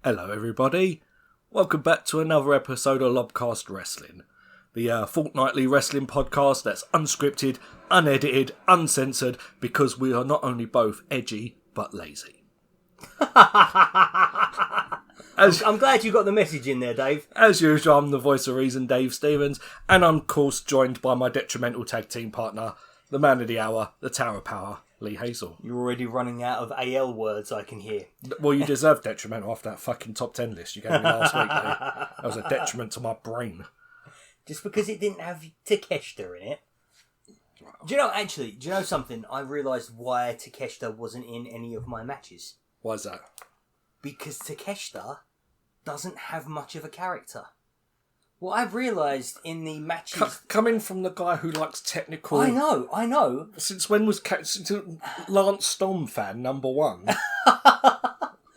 Hello everybody, welcome back to another episode of Lobcast Wrestling, the fortnightly wrestling podcast that's unscripted, unedited, uncensored, because we are not only both edgy, but lazy. I'm glad you got the message in there, Dave. As usual, I'm the voice of reason, Dave Stevens, and I'm of course joined by my detrimental tag team partner, the man of the hour, the Tower of Power, Lee Hazel. You're already running out of AL words, I can hear. Well, you deserve detrimental after that fucking top 10 list you gave me last week, Lee. That was a detriment to my brain. Just because it didn't have Takeshita in it. Do you know something? I realised why Takeshita wasn't in any of my matches. Why is that? Because Takeshita doesn't have much of a character. What I've realised in the matches... Coming from the guy who likes technical... I know. Since when was... Since Lance Storm fan number one.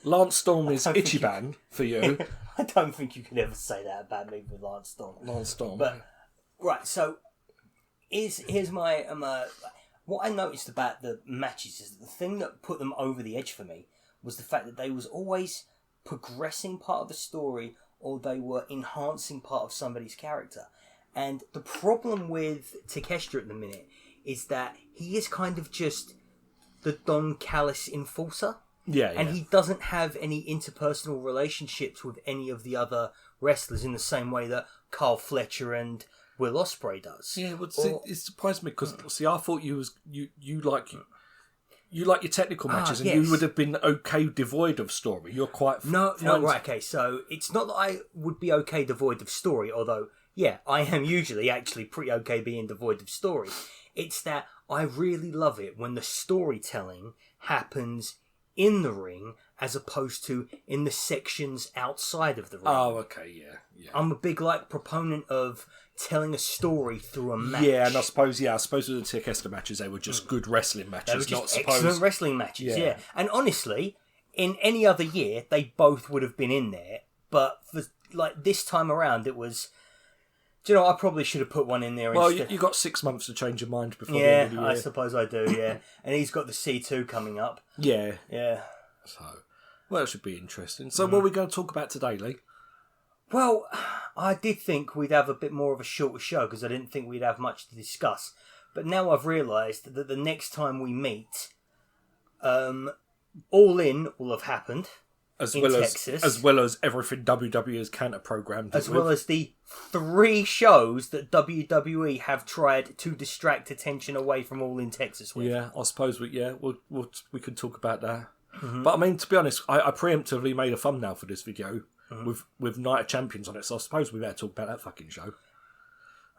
Lance Storm is Ichiban for you. I don't think you could ever say that about me with Lance Storm. Lance Storm. But, right, so... Here's my... what I noticed about the matches is that the thing that put them over the edge for me was the fact that they was always progressing part of the story or they were enhancing part of somebody's character. And the problem with Takeshita at the minute is that he is kind of just the Don Callis enforcer. Yeah. And he doesn't have any interpersonal relationships with any of the other wrestlers in the same way that Carl Fletcher and Will Ospreay does. Yeah, well, it surprised me because, I thought you like your technical matches, and yes. you would have been okay devoid of story. You're quite... No, right, okay. So, it's not that I would be okay devoid of story, although, yeah, I am usually actually pretty okay being devoid of story. It's that I really love it when the storytelling happens in the ring as opposed to in the sections outside of the ring. Oh, okay, yeah. I'm a big, proponent of telling a story through a match. Yeah, and I suppose with the Takeshita matches, they were just good wrestling matches. They were just excellent wrestling matches, yeah. And honestly, in any other year, they both would have been in there. But for this time around, it was... Do you know, I probably should have put one in there instead. Well, you got 6 months to change your mind before the end of the year. I suppose I do, yeah. And he's got the C2 coming up. Yeah. Yeah. So, well, it should be interesting. So, what are we going to talk about today, Lee? Well, I did think we'd have a bit more of a shorter show because I didn't think we'd have much to discuss. But now I've realised that the next time we meet, All In will have happened in Texas. As well as everything WWE has counter-programmed. As well as the 3 shows that WWE have tried to distract attention away from All In Texas with. Yeah, I suppose we could talk about that. Mm-hmm. But I mean, to be honest, I preemptively made a thumbnail for this video. Mm-hmm. With Night of Champions on it, so I suppose we better talk about that fucking show.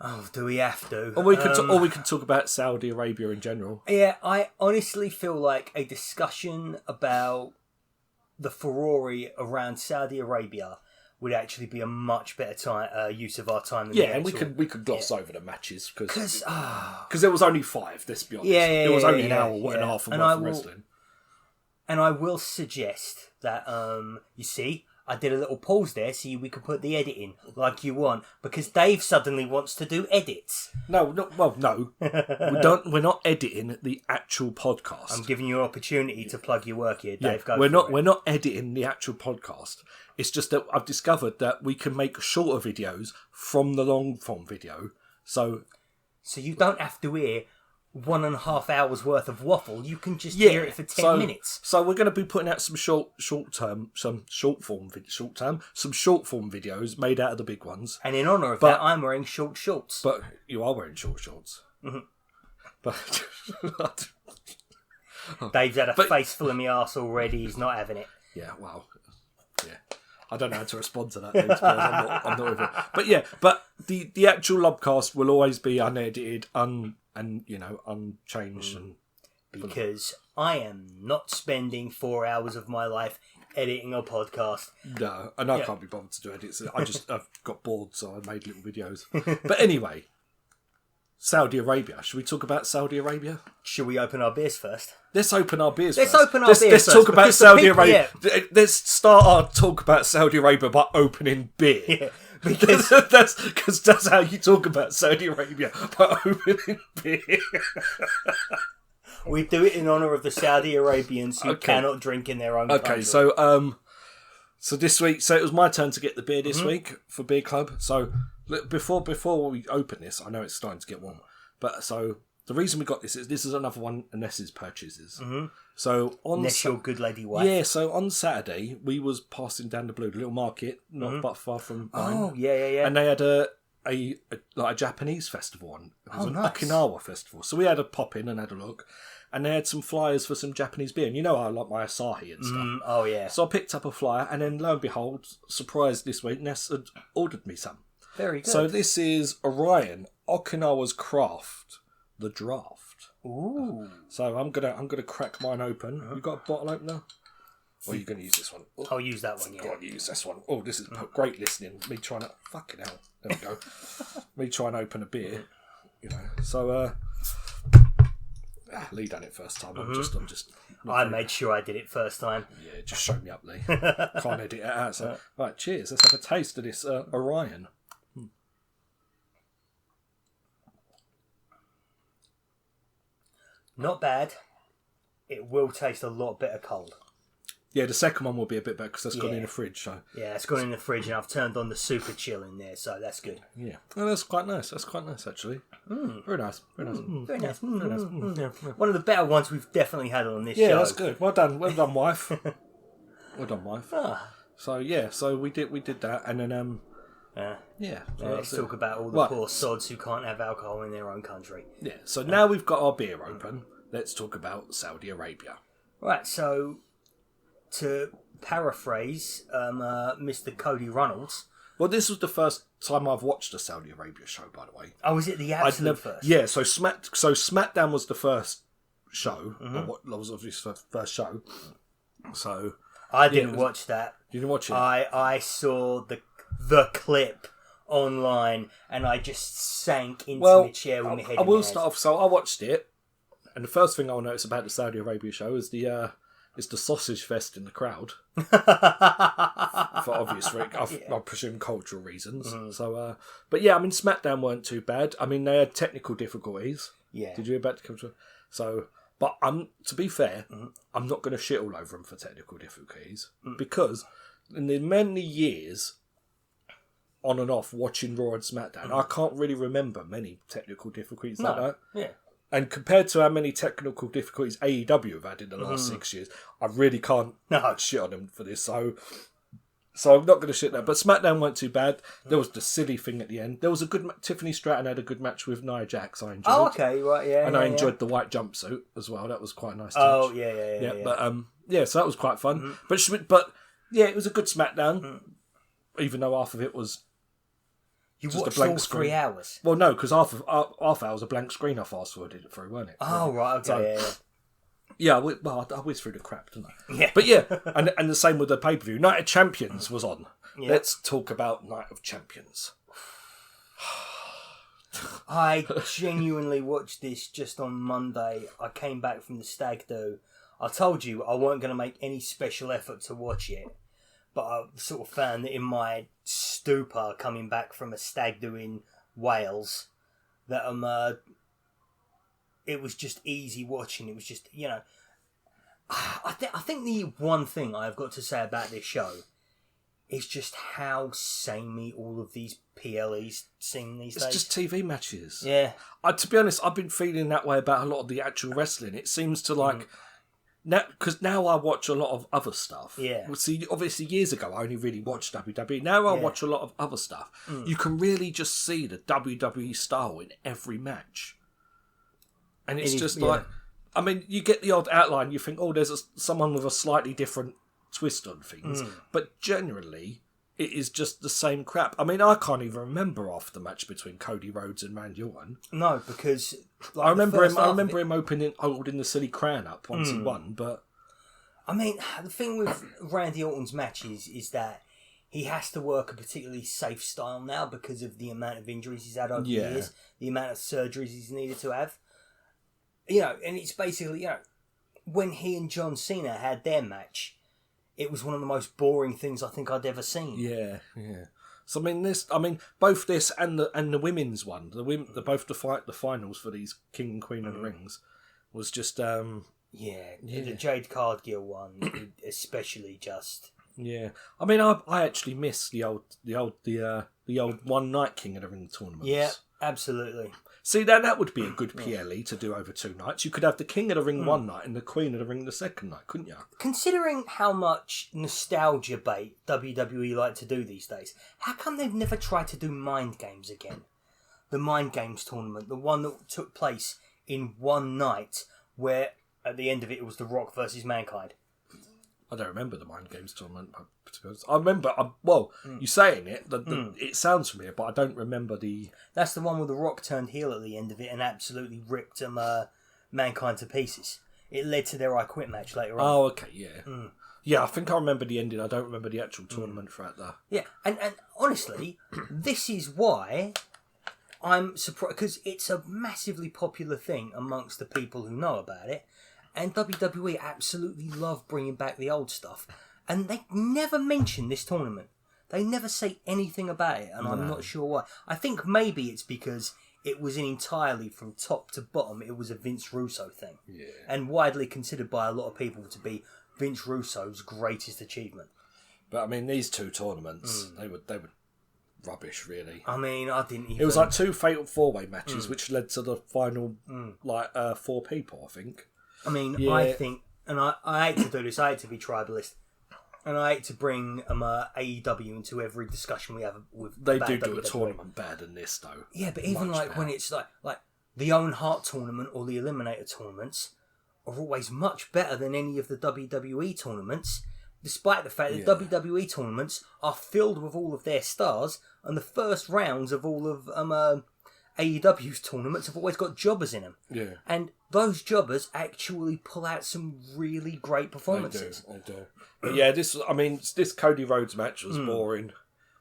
Oh, do we have to? Or we can talk about Saudi Arabia in general. Yeah, I honestly feel like a discussion about the furore around Saudi Arabia would actually be a much better use of our time. Than and we could gloss over the matches because there was only 5. Let's be honest. It was only an hour and a half of wrestling. And I will suggest that you see. I did a little pause there so we could put the edit in like you want because Dave suddenly wants to do edits. No. We're not editing the actual podcast. I'm giving you an opportunity to plug your work here, Dave. We're not editing the actual podcast. It's just that I've discovered that we can make shorter videos from the long form video. So you don't have to hear 1.5 hours worth of waffle. You can just hear it for 10 minutes. So we're going to be putting out some short form videos made out of the big ones. And in honour of that, I'm wearing short shorts. But you are wearing short shorts. Mm-hmm. But Dave's had a face full of me arse already. He's not having it. Yeah, well, yeah. I don't know how to respond to that. Though, I'm not with it. But the actual Lobcast will always be unedited, unchanged. Because I am not spending 4 hours of my life editing a podcast. No, and I can't be bothered to do edits. I've got bored, so I made little videos. But anyway, Saudi Arabia. Should we talk about Saudi Arabia? Should we open our beers first? Let's open our beers first. Let's talk about Saudi Arabia. Let's start our talk about Saudi Arabia by opening beer. Yeah. Because that's how you talk about Saudi Arabia, by opening beer. We do it in honour of the Saudi Arabians who cannot drink in their own country. Okay, so So this week, so it was my turn to get the beer this week for Beer Club. So before we open this, I know it's starting to get warm, but so the reason we got this is another one of Ness's purchases. So on Ness, your good lady wife. Yeah, so on Saturday we was passing down the little market, not but far from mine. Oh yeah. And they had a Japanese festival on. It was an nice. Okinawa festival. So we had a pop in and had a look. And they had some flyers for some Japanese beer. And you know I like my Asahi and stuff. Oh, yeah. So I picked up a flyer, and then lo and behold, surprised this week, Ness had ordered me some. Very good. So this is Orion, Okinawa's Craft, the Draft. Ooh. So I'm gonna crack mine open. You got a bottle opener? Or are you going to use this one? Oh, I'll use that one, yeah. I'll use this one. Oh, this is great listening. Me trying to... Fucking hell. There we go. Me trying to open a beer. You know. So, Lee done it first time. I'm just. I made sure I did it first time. Yeah, just show me up, Lee. Can't edit it out. So, right, cheers. Let's have a taste of this Orion. Not bad. It will taste a lot better cold. Yeah, the second one will be a bit better because that's gone in the fridge. So yeah, it's gone in the fridge, and I've turned on the super chill in there, so that's good. Yeah, well, that's quite nice. That's quite nice, actually. Very nice. Very nice. Very nice. Very nice. Yeah. One of the better ones we've definitely had on this show. Yeah, that's good. Well done, wife. Well done, wife. Ah. So yeah, so we did that, and then yeah. So let's talk about all the poor sods who can't have alcohol in their own country. Yeah. So now we've got our beer open. Let's talk about Saudi Arabia. Right. So to paraphrase Mr. Cody Reynolds. Well, this was the first time I've watched a Saudi Arabia show, by the way. Oh, was it the absolute first? Yeah, so Smackdown was the first show. That was obviously the first show. So I didn't watch that. You didn't watch it? I saw the clip online, and I just sank into the chair with my head. I will start off. So I watched it, and the first thing I'll notice about the Saudi Arabia show is the sausage fest in the crowd. For obvious, I presume cultural reasons. So, but yeah, I mean, SmackDown weren't too bad. I mean, they had technical difficulties. Yeah. Did you hear about the culture? So, but to be fair, I'm not going to shit all over them for technical difficulties because in the many years on and off watching Raw and SmackDown, I can't really remember many technical difficulties like that. Yeah. And compared to how many technical difficulties AEW have had in the last 6 years, I really can't shit on them for this. So I'm not going to shit that. But SmackDown weren't too bad. There was the silly thing at the end. There was a good... Tiffany Stratton had a good match with Nia Jax, I enjoyed. Oh, okay, right, yeah. And I enjoyed the white jumpsuit as well. That was quite a nice touch. Oh, yeah. But, so that was quite fun. But, yeah, it was a good SmackDown. Even though half of it was... You just watched a blank all screen. 3 hours? Well, no, because half hour was a blank screen I fast-forwarded it through, weren't it? Oh, right, okay, Yeah, I whizzed through the crap, didn't I? Yeah. But yeah, and the same with the pay-per-view. Night of Champions was on. Yeah. Let's talk about Night of Champions. I genuinely watched this just on Monday. I came back from the stag do. I told you I weren't going to make any special effort to watch it, but I sort of found that in my stupor coming back from a stag do in Wales, that it was just easy watching. It was just, I think the one thing I've got to say about this show is just how samey all of these PLEs seem these days. It's just TV matches. Yeah. To be honest, I've been feeling that way about a lot of the actual wrestling. It seems to like... Because now I watch a lot of other stuff. Yeah. Well, see, obviously years ago I only really watched WWE. Now I watch a lot of other stuff. You can really just see the WWE style in every match. And it's just like... I mean, you get the odd outline, you think, oh, there's someone with a slightly different twist on things. But generally, it is just the same crap. I mean, I can't even remember after the match between Cody Rhodes and Randy Orton. No, because I remember him holding the silly crown up once he won. But I mean, the thing with Randy Orton's matches is that he has to work a particularly safe style now because of the amount of injuries he's had over the years, the amount of surgeries he's needed to have. And it's basically, when he and John Cena had their match, it was one of the most boring things I think I'd ever seen. Yeah. So both this and the women's one, the finals for these King and Queen of the Rings, was just the Jade Cargill one, especially just Yeah, I mean, I actually miss the old one night King of the Ring tournaments. Yeah, absolutely. See, that would be a good PLE to do over 2 nights. You could have the King of the Ring one night and the Queen of the Ring the second night, couldn't you? Considering how much nostalgia bait WWE like to do these days, how come they've never tried to do Mind Games again? The Mind Games tournament, the one that took place in one night, where at the end of it was The Rock versus Mankind. I don't remember the Mind Games tournament. I remember, you saying it, it sounds familiar, but I don't remember the... That's the one where The Rock turned heel at the end of it and absolutely ripped Mankind to pieces. It led to their I Quit match later on. Oh, okay, yeah. Yeah, I think I remember the ending. I don't remember the actual tournament throughout that. Yeah, and honestly, this is why I'm surprised, because it's a massively popular thing amongst the people who know about it. And WWE absolutely love bringing back the old stuff. And they never mention this tournament. They never say anything about it, and I'm not sure why. I think maybe it's because it was entirely from top to bottom, it was a Vince Russo thing. Yeah. And widely considered by a lot of people to be Vince Russo's greatest achievement. But I mean, these 2 tournaments, they were rubbish, really. I mean, I didn't even... It was like 2 fatal 4-way matches, which led to the final, 4 people, I think. I mean, I think, and I hate to do this, I hate to be tribalist, and I hate to bring AEW into every discussion we have with They do WWE. a tournament better than this, though. Yeah, but even Much like better. when it's like the Owen Hart tournament or the Eliminator tournaments are always much better than any of the WWE tournaments, despite the fact that WWE tournaments are filled with all of their stars, and the first rounds of all of AEW's tournaments have always got jobbers in them. Yeah. And those jobbers actually pull out some really great performances. They do. But yeah, this Cody Rhodes match was boring.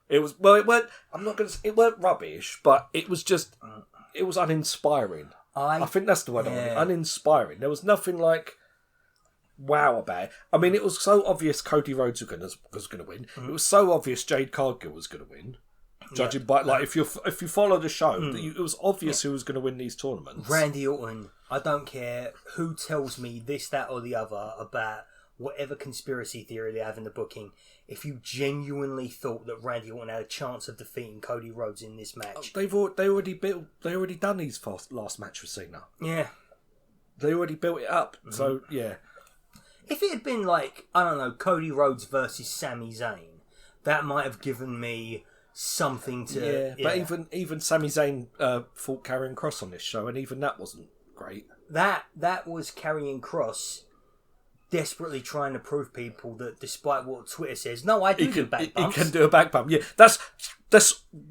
It was, well, it weren't, I'm not going to say, it weren't rubbish, but it was just, it was uninspiring. I think that's the word I want. Uninspiring. There was nothing like wow about it. I mean, it was so obvious Cody Rhodes was going to win. It was so obvious Jade Cargill was going to win. Judging by, like, if you follow the show, it was obvious who was going to win these tournaments. Randy Orton, I don't care who tells me this, that, or the other about whatever conspiracy theory they have in the booking. If you genuinely thought that Randy Orton had a chance of defeating Cody Rhodes in this match, they already done his last match with Cena. Yeah, they already built it up. So yeah, if it had been like, I don't know, Cody Rhodes versus Sami Zayn, that might have given me something to... Yeah, but even Sami Zayn fought Karrion Kross on this show, and even that wasn't great. That was Karrion Kross desperately trying to prove people that despite what Twitter says, no, I do back bumps. He can do a back bump. Yeah, that's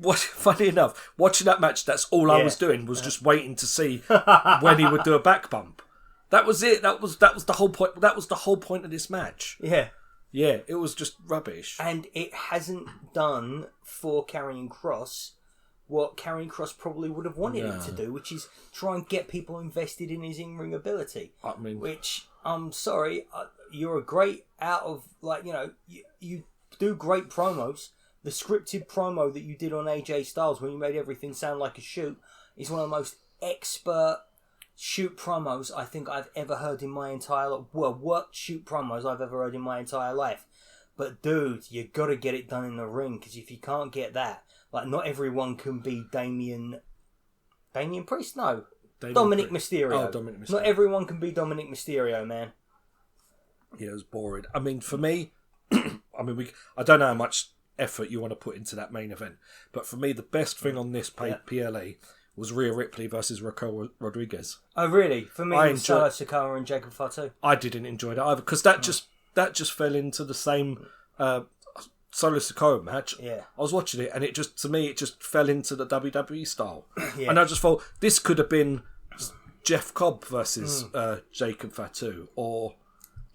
what. Funny enough, watching that match, that's all I was doing was just waiting to see when he would do a back bump. That was it. That was the whole point. That was the whole point of this match. Yeah. Yeah, it was just rubbish. And it hasn't done for Karrion Kross what Karrion Kross probably would have wanted it to do, which is try and get people invested in his in-ring ability. I mean... Which, I'm sorry, you're a great you do great promos. The scripted promo that you did on AJ Styles when you made everything sound like a shoot is one of the most expert shoot promos I think I've ever heard in my entire life. Well, worked shoot promos I've ever heard in my entire life. But dude, you got to get it done in the ring, because if you can't get that, like, not everyone can be Damien Priest? No. Dominic Mysterio. Oh, Dominic Mysterio. Not everyone can be Dominic Mysterio, man. Yeah, it was boring. I mean, for me, I don't know how much effort you want to put into that main event, but for me, the best thing on this PLE was Rhea Ripley versus Raquel Rodriguez. Oh, really? For me, it was Solo Sikoa and Jacob Fatu. I didn't enjoy that either, because that just fell into the same Solo Sikoa match. Yeah. I was watching it, and it just fell into the WWE style. Yeah. And I just thought, this could have been Jeff Cobb versus Jacob Fatu, or...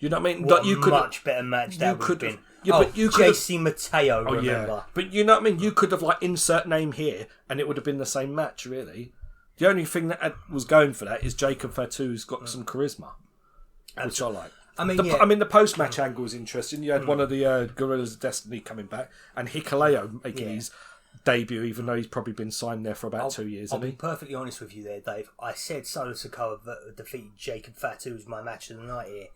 You know what I mean? What a much better match that would have been. Yeah, but you could JC Mateo, remember? Yeah. But you know what I mean? You could have, like, insert name here, and it would have been the same match, really. The only thing that was going for that is Jacob Fatu's got some charisma, which I like. I mean, the post-match angle was interesting. You had one of the Gorillas of Destiny coming back, and Hikuleo making his debut, even though he's probably been signed there for about 2 years. I'll be perfectly honest with you there, Dave. I said Solo Sikoa defeated Jacob Fatu as my match of the night here,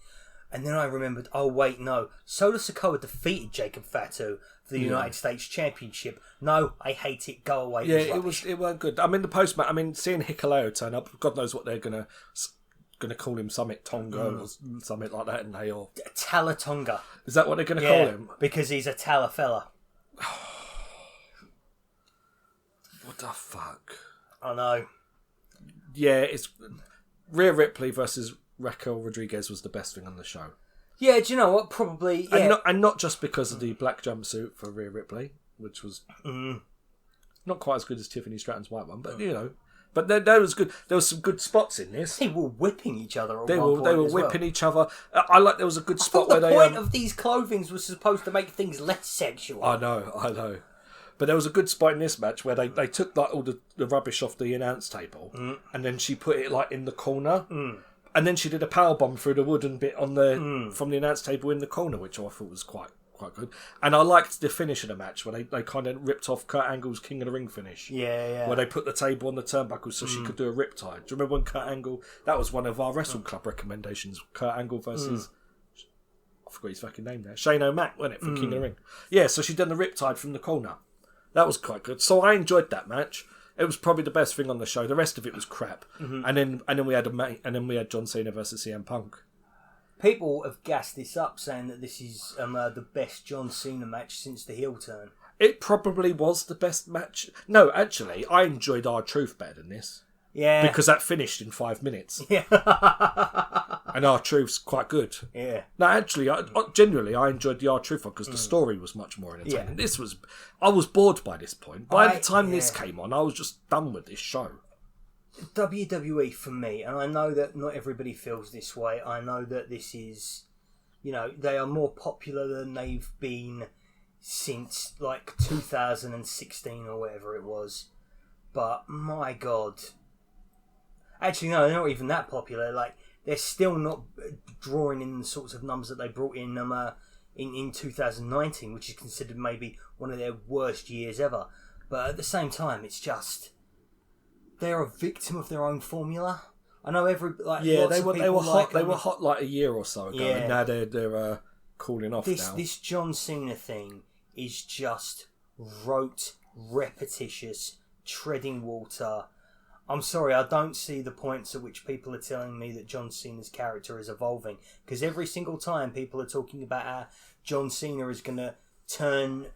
And then I remembered, oh wait, no. Solo Sikoa defeated Jacob Fatu for the United States Championship. No, I hate it. Go away. Yeah, it weren't good. I mean, the post-match, seeing Hikuleo turn up, God knows what they're gonna call him, Summit Tonga or something like that, and they all Talatonga. Is that what they're gonna call him? Because he's a Tala fella. What the fuck? I know. Yeah, it's Rhea Ripley versus Raquel Rodriguez was the best thing on the show. Yeah, do you know what? Probably. Yeah. And not just because of the black jumpsuit for Rhea Ripley, which was not quite as good as Tiffany Stratton's white one, but you know. But there was good. There was some good spots in this. They were whipping each other. They were whipping each other. I like. There was a good spot where the point of these clothings was supposed to make things less sexual. I know. But there was a good spot in this match where they took like all the rubbish off the announce table, and then she put it like in the corner. And then she did a powerbomb through the wooden bit on the from the announce table in the corner, which I thought was quite good. And I liked the finish of the match where they kind of ripped off Kurt Angle's King of the Ring finish. Yeah. Where they put the table on the turnbuckle so she could do a riptide. Do you remember when Kurt Angle... That was one of our Wrestle Club recommendations. Kurt Angle versus... I forgot his fucking name there. Shane O'Mac, wasn't it, for King of the Ring? Yeah, so she done the riptide from the corner. That was quite good. So I enjoyed that match. It was probably the best thing on the show. The rest of it was crap. And then we had John Cena versus CM Punk. People have gassed this up, saying that this is the best John Cena match since the heel turn. It probably was the best match. No, actually, I enjoyed R-Truth better than this. Yeah. Because that finished in 5 minutes. Yeah. And R-Truth's quite good. Yeah. No, actually, genuinely, I enjoyed the R-Truth one because the story was much more entertaining. Yeah. I was bored by this point. By the time this came on, I was just done with this show. WWE for me, and I know that not everybody feels this way. I know that this is, they are more popular than they've been since like 2016 or whatever it was. But my God, actually no, they're not even that popular. Like they're still not drawing in the sorts of numbers that they brought in in 2019, which is considered maybe one of their worst years ever. But at the same time, it's just. They're a victim of their own formula. I know they were hot. They were hot like a year or so ago, and now they're cooling off. This John Cena thing is just rote, repetitious, treading water. I'm sorry, I don't see the points at which people are telling me that John Cena's character is evolving, because every single time people are talking about how John Cena is going to turn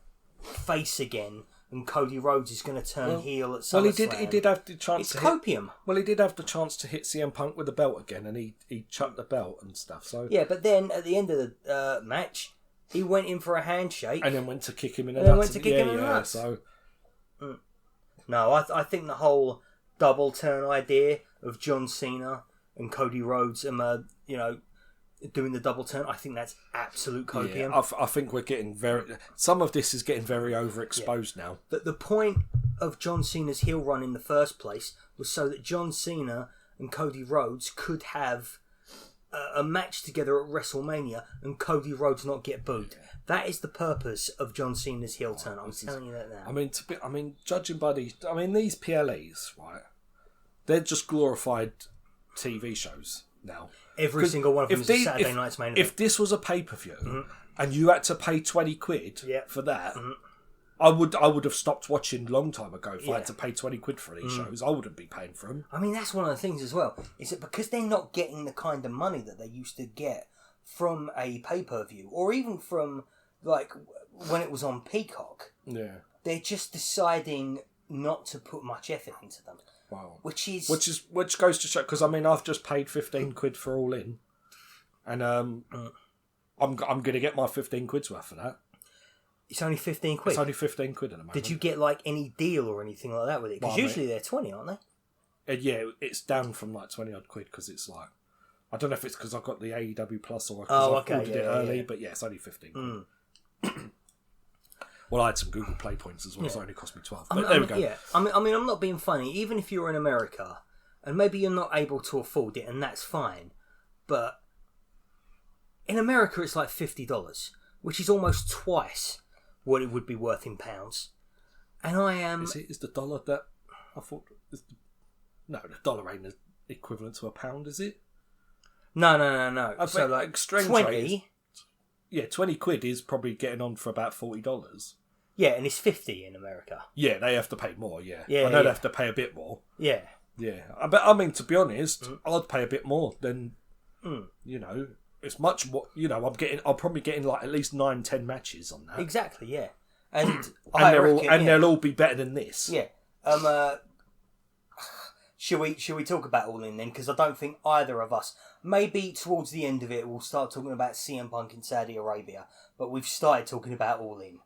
face again. And Cody Rhodes is going to turn heel at SummerSlam. Well, he did have the chance. It's copium. He did have the chance to hit CM Punk with the belt again, and he chucked the belt and stuff. So yeah, but then at the end of the match, he went in for a handshake, and then went to kick him in the nuts. So no, I think the whole double turn idea of John Cena and Cody Rhodes, doing the double turn, I think that's absolute copium. Yeah, I think we're getting some of this is getting very overexposed now. But the point of John Cena's heel run in the first place was so that John Cena and Cody Rhodes could have a match together at WrestleMania and Cody Rhodes not get booed. That is the purpose of John Cena's heel turn. I'm telling you that now. I mean, judging by these PLEs, right? They're just glorified TV shows now. Every single one of them is a Saturday night's main event. If this was a pay-per-view and you had to pay 20 quid for that, I would have stopped watching a long time ago if I had to pay 20 quid for these shows. I wouldn't be paying for them. I mean, that's one of the things as well. Is that because they're not getting the kind of money that they used to get from a pay-per-view, or even from, like, when it was on Peacock, they're just deciding not to put much effort into them. Wow. Which goes to show, because I mean I've just paid 15 quid for All In, and I'm going to get my 15 quid's worth for that. It's only 15 quid. It's only 15 quid at the moment. Did you get like any deal or anything like that with it? Because usually they're 20, aren't they? Yeah, it's down from like 20 odd quid because it's like, I don't know if it's because I've got the AEW Plus or because I ordered it early, but yeah, it's only 15 quid. Well, I had some Google Play points as well, so it only cost me 12. But there we go. Yeah. I mean, I'm not being funny. Even if you're in America, and maybe you're not able to afford it, and that's fine, but in America it's like $50, which is almost twice what it would be worth in pounds. And I am... Is the dollar that... I thought... No, the dollar ain't equivalent to a pound, is it? No. So like exchange 20. rate is, 20 quid is probably getting on for about $40. Yeah, and it's 50 in America. Yeah, they have to pay more, Yeah, I know they have to pay a bit more. Yeah. Yeah. But I mean, to be honest, I'd pay a bit more than, it's much more, I'll probably get in like at least 9-10 matches on that. Exactly, yeah. And they'll all be better than this. Yeah. Should we talk about All In then? Because I don't think either of us. Maybe towards the end of it, we'll start talking about CM Punk in Saudi Arabia. But we've started talking about All In,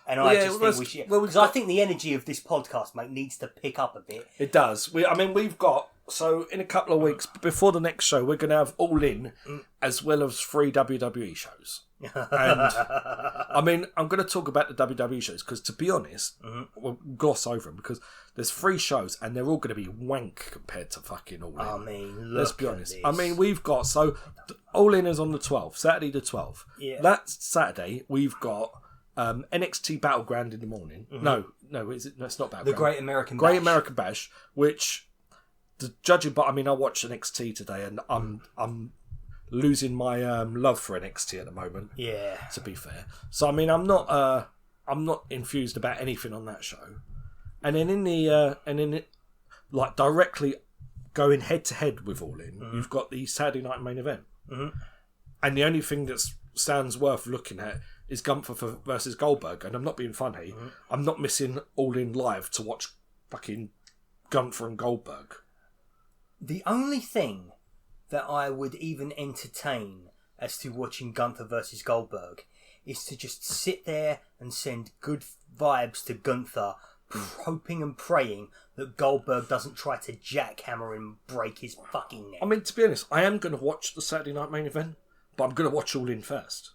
and I just think we should. Because I think the energy of this podcast, mate, needs to pick up a bit. It does. We've got. So in a couple of weeks before the next show, we're going to have All In as well as 3 WWE shows. And I mean, I'm going to talk about the WWE shows because, to be honest, we'll gloss over them because there's 3 shows and they're all going to be wank compared to fucking All In. I mean, let's be honest. I mean, we've got All In is on the 12th, Saturday the 12th. Yeah. That Saturday we've got NXT Battleground in the morning. No, is it? No, it's not Battleground. The Great American Bash, which. Judging, but I mean, I watched NXT today, and I'm losing my love for NXT at the moment. Yeah. To be fair, so I mean, I'm not infused about anything on that show, and then like directly going head to head with All In, you've got the Saturday night main event, and the only thing that sounds worth looking at is Gunther versus Goldberg, and I'm not being funny. I'm not missing All In live to watch fucking Gunther and Goldberg. The only thing that I would even entertain as to watching Gunther versus Goldberg is to just sit there and send good vibes to Gunther, hoping and praying that Goldberg doesn't try to jackhammer him and break his fucking neck. I mean, to be honest, I am going to watch the Saturday night main event, but I'm going to watch All In first.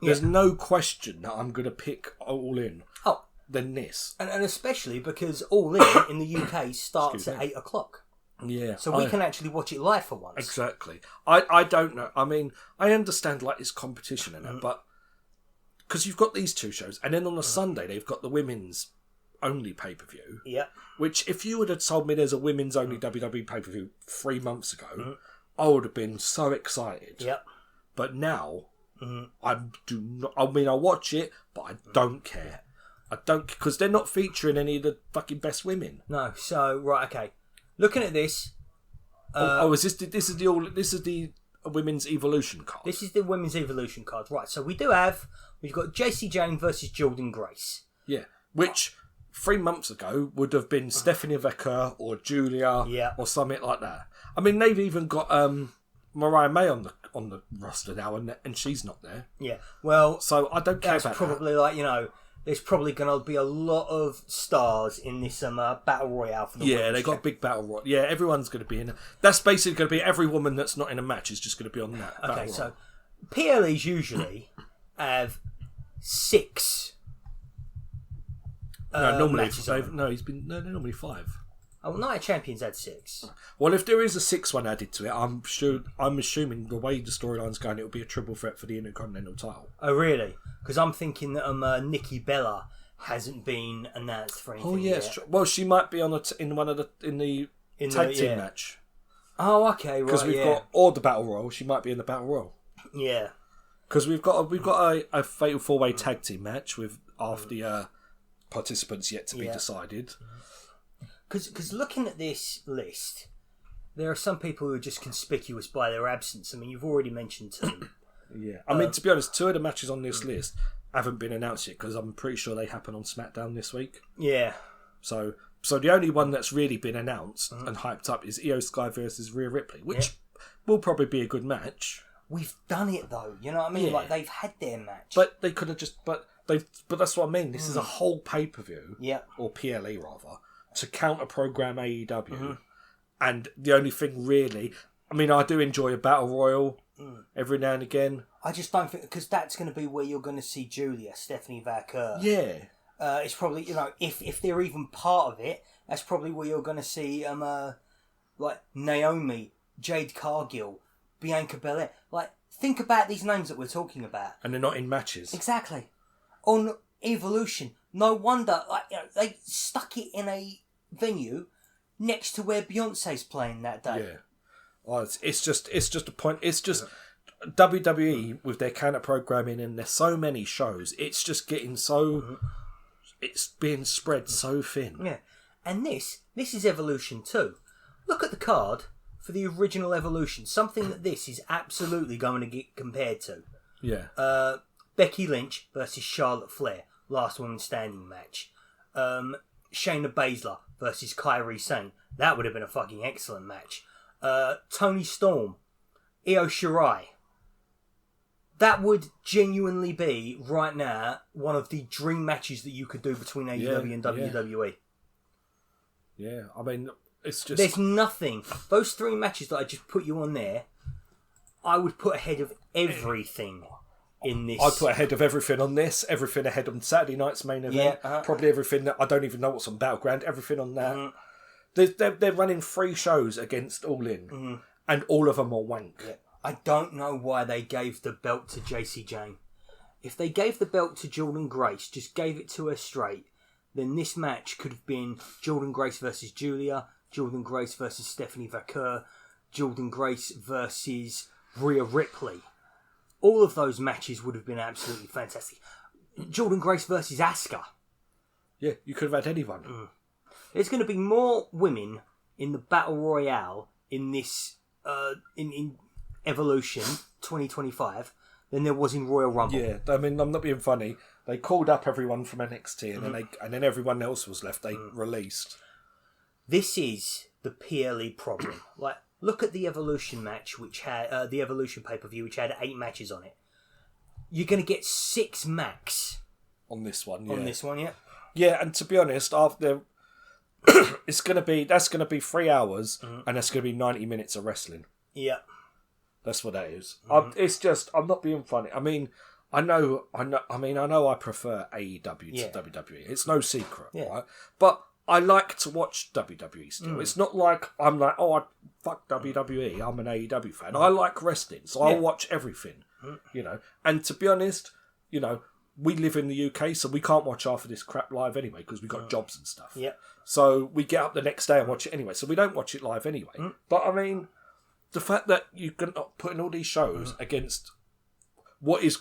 There's no question that I'm going to pick All In than this. And especially because All In the UK starts at 8 o'clock. Yeah. So we can actually watch it live for once. Exactly. I don't know. I mean, I understand like it's competition in it, but because you've got these 2 shows, and then on the Sunday they've got the women's only pay-per-view. Yeah. Which, if you would have told me there's a women's only WWE pay-per-view 3 months ago, I would have been so excited. Yep. But now, I do not. I mean, I watch it, but I don't care. I don't, because they're not featuring any of the fucking best women. No. So right, okay. Looking at this, this is the women's evolution card. This is the women's evolution card, right? So we've got JC Jane versus Jordan Grace. Yeah, which 3 months ago would have been Stephanie Vecchia or Julia, or something like that. I mean, they've even got Mariah May on the roster now, and she's not there. Yeah, well, so I don't care about that. Probably like there's probably going to be a lot of stars in this battle royale for the women's they got big battle royale. Yeah, everyone's going to be in it. That's basically going to be every woman that's not in a match is just going to be on that. Okay, so PLEs usually have 6. No, normally they're normally 5. Oh, Night of Champions had 6. Well, if there is a 6th one added to it, I'm assuming the way the storyline's going, it'll be a triple threat for the Intercontinental title. Oh, really? Because I'm thinking that Nikki Bella hasn't been announced for anything. Oh, yeah, yet. Well, she might be in the tag team match. Oh, okay, right. Because we've got the battle royal. She might be in the battle royal. Yeah. Because we've got a fatal 4-way tag team match with half the participants yet to be decided. Because looking at this list, there are some people who are just conspicuous by their absence. I mean, you've already mentioned 2. Yeah. I mean, to be honest, 2 of the matches on this list haven't been announced yet because I'm pretty sure they happen on Smackdown this week. Yeah. So the only one that's really been announced and hyped up is Io Sky versus Rhea Ripley, which will probably be a good match. We've done it though, you know what I mean? Yeah. Like they've had their match. But they could have just but that's what I mean. This is a whole pay-per-view. Yeah. Or PLE rather. To counter-program AEW. And the only thing really... I mean, I do enjoy a Battle Royal every now and again. I just don't think... Because that's going to be where you're going to see Julia, Stephanie Vecchia. Yeah. It's probably, if they're even part of it, that's probably where you're going to see, like, Naomi, Jade Cargill, Bianca Belair. Like, think about these names that we're talking about. And they're not in matches. Exactly. On Evolution, no wonder, like, they stuck it in a venue next to where Beyonce's playing that day. Yeah. Oh, it's just a point. It's just WWE with their counter programming and there's so many shows. It's just getting so. It's being spread so thin. Yeah, and this is Evolution too. Look at the card for the original Evolution. Something that this is absolutely going to get compared to. Yeah. Becky Lynch versus Charlotte Flair, last woman standing match. Shayna Baszler versus Kairi Sane. That would have been a fucking excellent match. Toni Storm, Io Shirai. That would genuinely be, right now, one of the dream matches that you could do between AEW and WWE. Yeah, I mean, it's just... There's nothing. Those three matches that I just put you on there, I would put ahead of everything in this. I'd put ahead of everything on this, everything ahead on Saturday night's main event, probably everything that I don't even know what's on Battleground, everything on that. They're running 3 shows against All In, and all of them are wank. Yeah. I don't know why they gave the belt to JC Jane. If they gave the belt to Jordan Grace, just gave it to her straight, then this match could have been Jordan Grace versus Julia, Jordan Grace versus Stephanie Vaquer, Jordan Grace versus Rhea Ripley. All of those matches would have been absolutely fantastic. Jordan Grace versus Asuka. Yeah, you could have had anyone. There's going to be more women in the Battle Royale in this in Evolution 2025 than there was in Royal Rumble. Yeah, I mean, I'm not being funny. They called up everyone from NXT and then everyone else was left. They released. This is the PLE problem. Like, look at the Evolution match, which had the Evolution pay-per-view, which had 8 matches on it. You're going to get 6 max on this one. Yeah. On this one, yeah. Yeah, and to be honest, after that's going to be 3 hours, and that's going to be 90 minutes of wrestling. Yeah. That's what that is. It's just, I'm not being funny. I mean, I know I prefer AEW to WWE. It's no secret, right? But I like to watch WWE still. It's not like I'm like, oh, fuck WWE. I'm an AEW fan. I like wrestling, so I'll watch everything, you know. And to be honest, you know, we live in the UK, so we can't watch half of this crap live anyway because we've got jobs and stuff. Yeah. So we get up the next day and watch it anyway. So we don't watch it live anyway. But I mean, the fact that you're putting all these shows against what is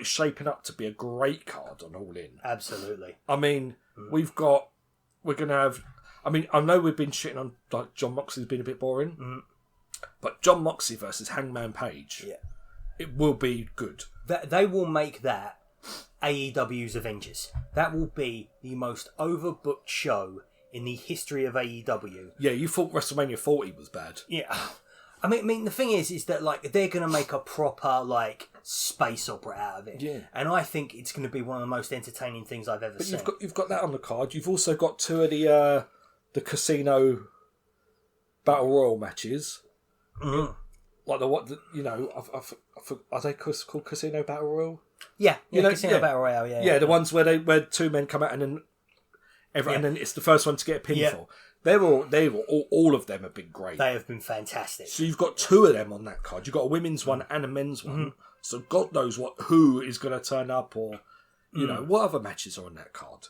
shaping up to be a great card on All In. Absolutely. I mean, we're going to have... I mean, I know we've been shitting on, like, John Moxley's been a bit boring, but John Moxley versus Hangman Page, it will be good. They will make that AEW's Avengers. That will be the most overbooked show in the history of AEW. Yeah, you thought WrestleMania 40 was bad. Yeah. I mean, the thing is that, like, they're going to make a proper, like, space opera out of it. Yeah. And I think it's going to be one of the most entertaining things I've ever seen. You've got that on the card. You've also got 2 of the casino battle royal matches. Like are they called casino battle royal? Yeah, casino battle royale. Yeah, the ones where 2 men come out and then and then it's the first one to get a pinfall. All of them have been great. They have been fantastic. So you've got 2 of them on that card. You've got a women's one and a men's one. So God knows who is going to turn up, or you know what other matches are on that card.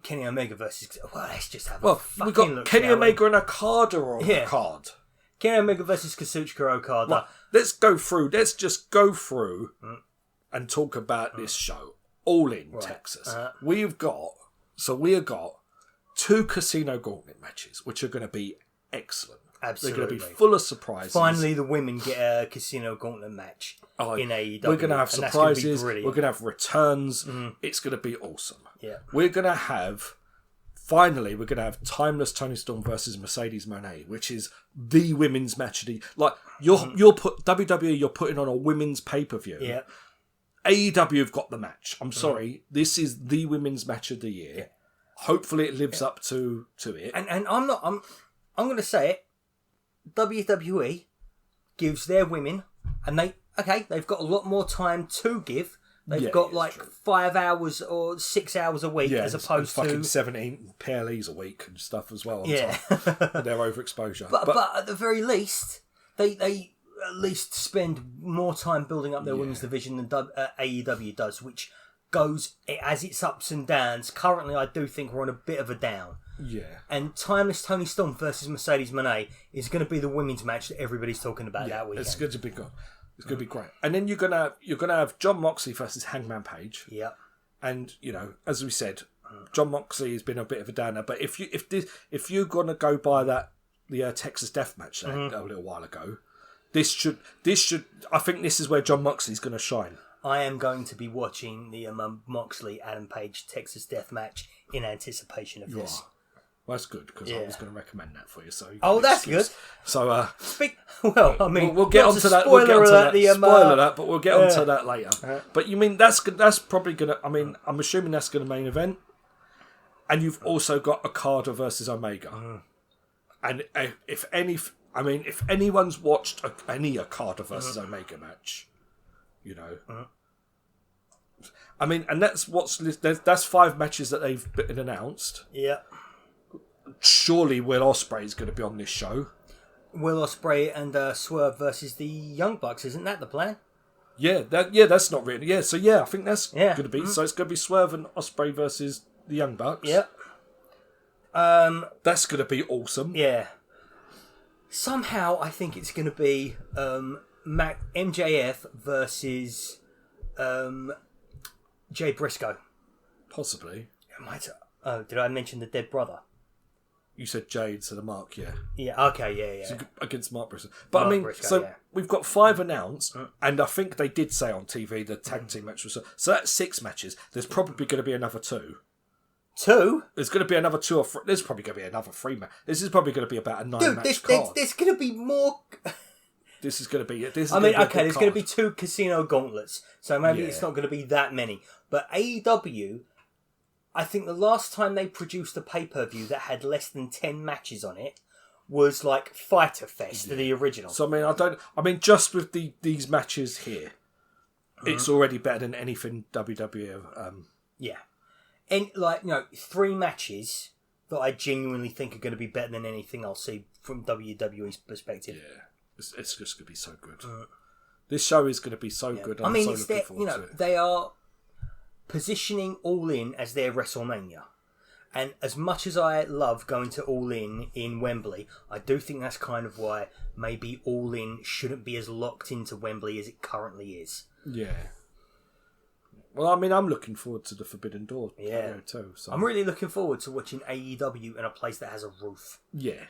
Kenny Omega versus. Well, let's just have. We've got Kenny Omega and Okada on the card. Kenny Omega versus Kazuchika Okada. Right, let's go through. Let's just go through and talk about this show. All In Texas. We have got 2 casino gauntlet matches, which are going to be excellent. Absolutely. They're going to be full of surprises. Finally, the women get a casino gauntlet match in AEW. We're going to have surprises. We're going to have returns. It's going to be awesome. Yeah. We're going to have Timeless Toni Storm versus Mercedes Moné, which is the women's match of the... Like, WWE, you're putting on a women's pay-per-view. Yeah. AEW have got the match. I'm sorry. This is the women's match of the year. Yeah. Hopefully it lives up to it. And I'm going to say it. WWE gives their women, and they've got a lot more time to give. They've got like 5 hours or 6 hours a week as opposed to fucking 17 PLEs a week and stuff as well. On top of their overexposure. But at the very least, they at least spend more time building up their women's division than AEW does, which goes as its ups and downs. Currently, I do think we're on a bit of a down. Yeah. And Timeless Tony Storm versus Mercedes Moné is going to be the women's match that everybody's talking about that weekend. It's going to be good. It's going to be great. And then you're gonna have John Moxley versus Hangman Page. Yep. And as we said, John Moxley has been a bit of a downer. But if you're gonna go by the Texas Death Match a little while ago, this should. I think this is where John Moxley's going to shine. I am going to be watching the Moxley Adam Page Texas Death Match in anticipation of this. Well, that's good because I was going to recommend that for you. So that's good. So I mean, we'll get onto that. We'll get onto that. Spoiler that, but we'll get onto that later. But you mean that's probably going to? I mean, I'm assuming that's going to main event, and you've also got Okada versus Omega, and if anyone's watched any Okada versus Omega match, I mean, and that's that's 5 matches that they've been announced. Yeah. Surely Will Ospreay is going to be on this show. Will Ospreay and Swerve versus the Young Bucks, isn't that the plan? Yeah, that's not really. Yeah, so I think that's going to be. So it's going to be Swerve and Ospreay versus the Young Bucks. Yep. That's going to be awesome. Yeah. Somehow I think it's going to be MJF versus Jay Briscoe. Possibly. Oh, did I mention the dead brother? You said Jade, so the Mark, yeah. Yeah, okay, yeah. So against Mark Briscoe. But Mark Briscoe, we've got 5 announced, and I think they did say on TV the tag team match was... So that's 6 matches. There's probably going to be another 2. 2? There's going to be another 2 or 3... There's probably going to be another 3 match. This is probably going to be about a 9-match card. There's going to be more... This is going to be... there's going to be 2 casino gauntlets, so maybe it's not going to be that many. But AEW... I think the last time they produced a pay-per-view that had less than 10 matches on it was like Fyter Fest, the original. So just with these matches here, it's already better than anything WWE. Yeah, and 3 matches that I genuinely think are going to be better than anything I'll see from WWE's perspective. Yeah, it's just going to be so good. This show is going to be so good. I'm so looking forward to it. They are positioning All In as their WrestleMania. And as much as I love going to All In Wembley, I do think that's kind of why maybe All In shouldn't be as locked into Wembley as it currently is. Yeah. Well, I mean, I'm looking forward to the Forbidden Door too. So. I'm really looking forward to watching AEW in a place that has a roof. Yeah.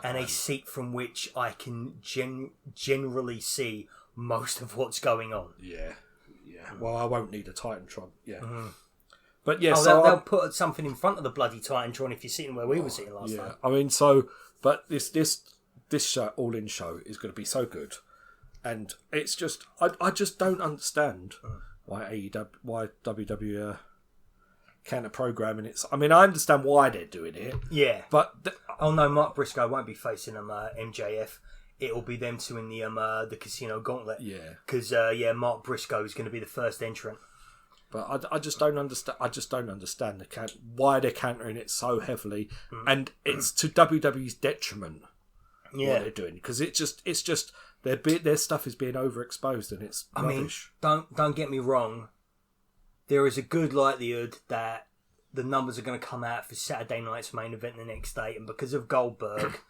And a seat from which I can generally see most of what's going on. Yeah. Well, I won't need a Titantron. Yeah. But they'll put something in front of the bloody Titantron if you're sitting where we were sitting last time. I mean, but this show, All In show, is going to be so good, and it's just I just don't understand why WWE counter programming it. I mean, I understand why they're doing it. Yeah. But Mark Briscoe won't be facing MJF. It'll be them 2 in the Casino Gauntlet. Yeah. Because Mark Briscoe is going to be the first entrant. But I just don't understand. I just don't understand why they're countering it so heavily, and it's to WWE's detriment. What they're doing, because it's just their stuff is being overexposed, and it's rubbish. I mean, don't get me wrong. There is a good likelihood that the numbers are going to come out for Saturday night's main event the next day, and because of Goldberg,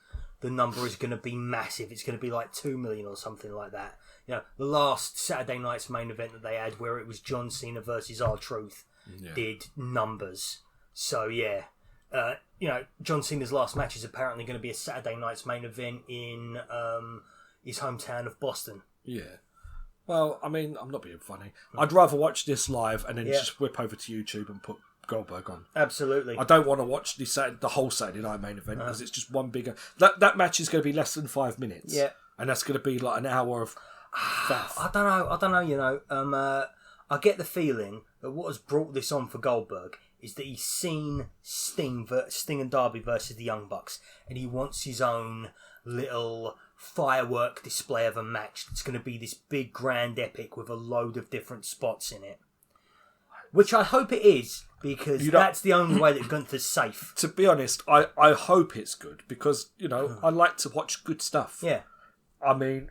the number is going to be massive. It's going to be like 2 million or something like that. The last Saturday night's main event that they had, where it was John Cena versus R-Truth, did numbers. So John Cena's last match is apparently going to be a Saturday night's main event in his hometown of Boston. Yeah. Well, I mean, I'm not being funny. I'd rather watch this live and then just whip over to YouTube and put Goldberg on. Absolutely. I don't want to watch the whole Saturday night main event because it's just one bigger. That match is going to be less than 5 minutes. Yeah. And that's going to be like an hour of faff. I don't know. I get the feeling that what has brought this on for Goldberg is that he's seen Sting and Darby versus the Young Bucks, and he wants his own little firework display of a match. It's going to be this big grand epic with a load of different spots in it. Which I hope it is, because that's the only way that Gunther's safe. To be honest, I hope it's good, because, I like to watch good stuff. Yeah. I mean,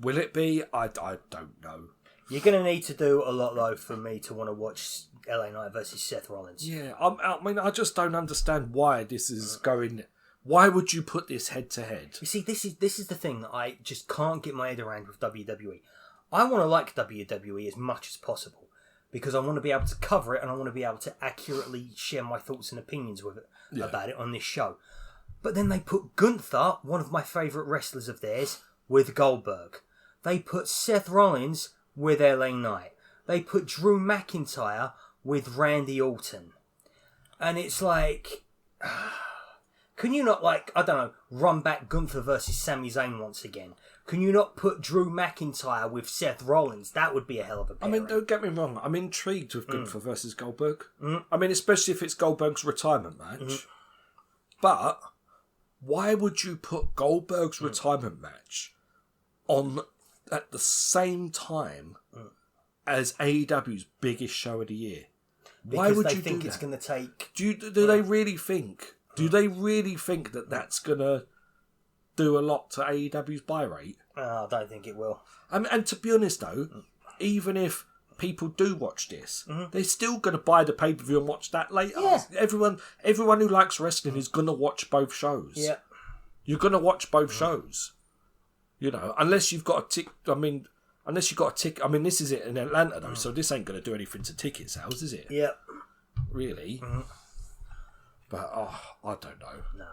will it be? I don't know. You're going to need to do a lot, though, for me to want to watch LA Knight versus Seth Rollins. Yeah, I mean, I just don't understand why this is going... Why would you put this head-to-head? You see, this is the thing that I just can't get my head around with WWE. I want to like WWE as much as possible because I want to be able to cover it and I want to be able to accurately share my thoughts and opinions with it about it on this show. But then they put Gunther, one of my favourite wrestlers of theirs, with Goldberg. They put Seth Rollins with LA Knight. They put Drew McIntyre with Randy Orton. And it's like... Can you not, like, I don't know, run back Gunther versus Sami Zayn once again? Can you not put Drew McIntyre with Seth Rollins? That would be a hell of a pairing. I mean, don't get me wrong. I'm intrigued with Gunther versus Goldberg. I mean, especially if it's Goldberg's retirement match. But why would you put Goldberg's retirement match on at the same time as AEW's biggest show of the year? Why would you think do it's that? going to take... Do they really think... Do they really think that that's going to do a lot to AEW's buy rate? I don't think it will. And to be honest, though, even if people do watch this, they're still going to buy the pay-per-view and watch that later. Yeah. Everyone who likes wrestling is going to watch both shows. Yeah. You're going to watch both shows. You know, unless you've got a tick... I mean, this is it in Atlanta, though, so this ain't going to do anything to ticket sales, is it? Yeah. Really? But, I don't know. No.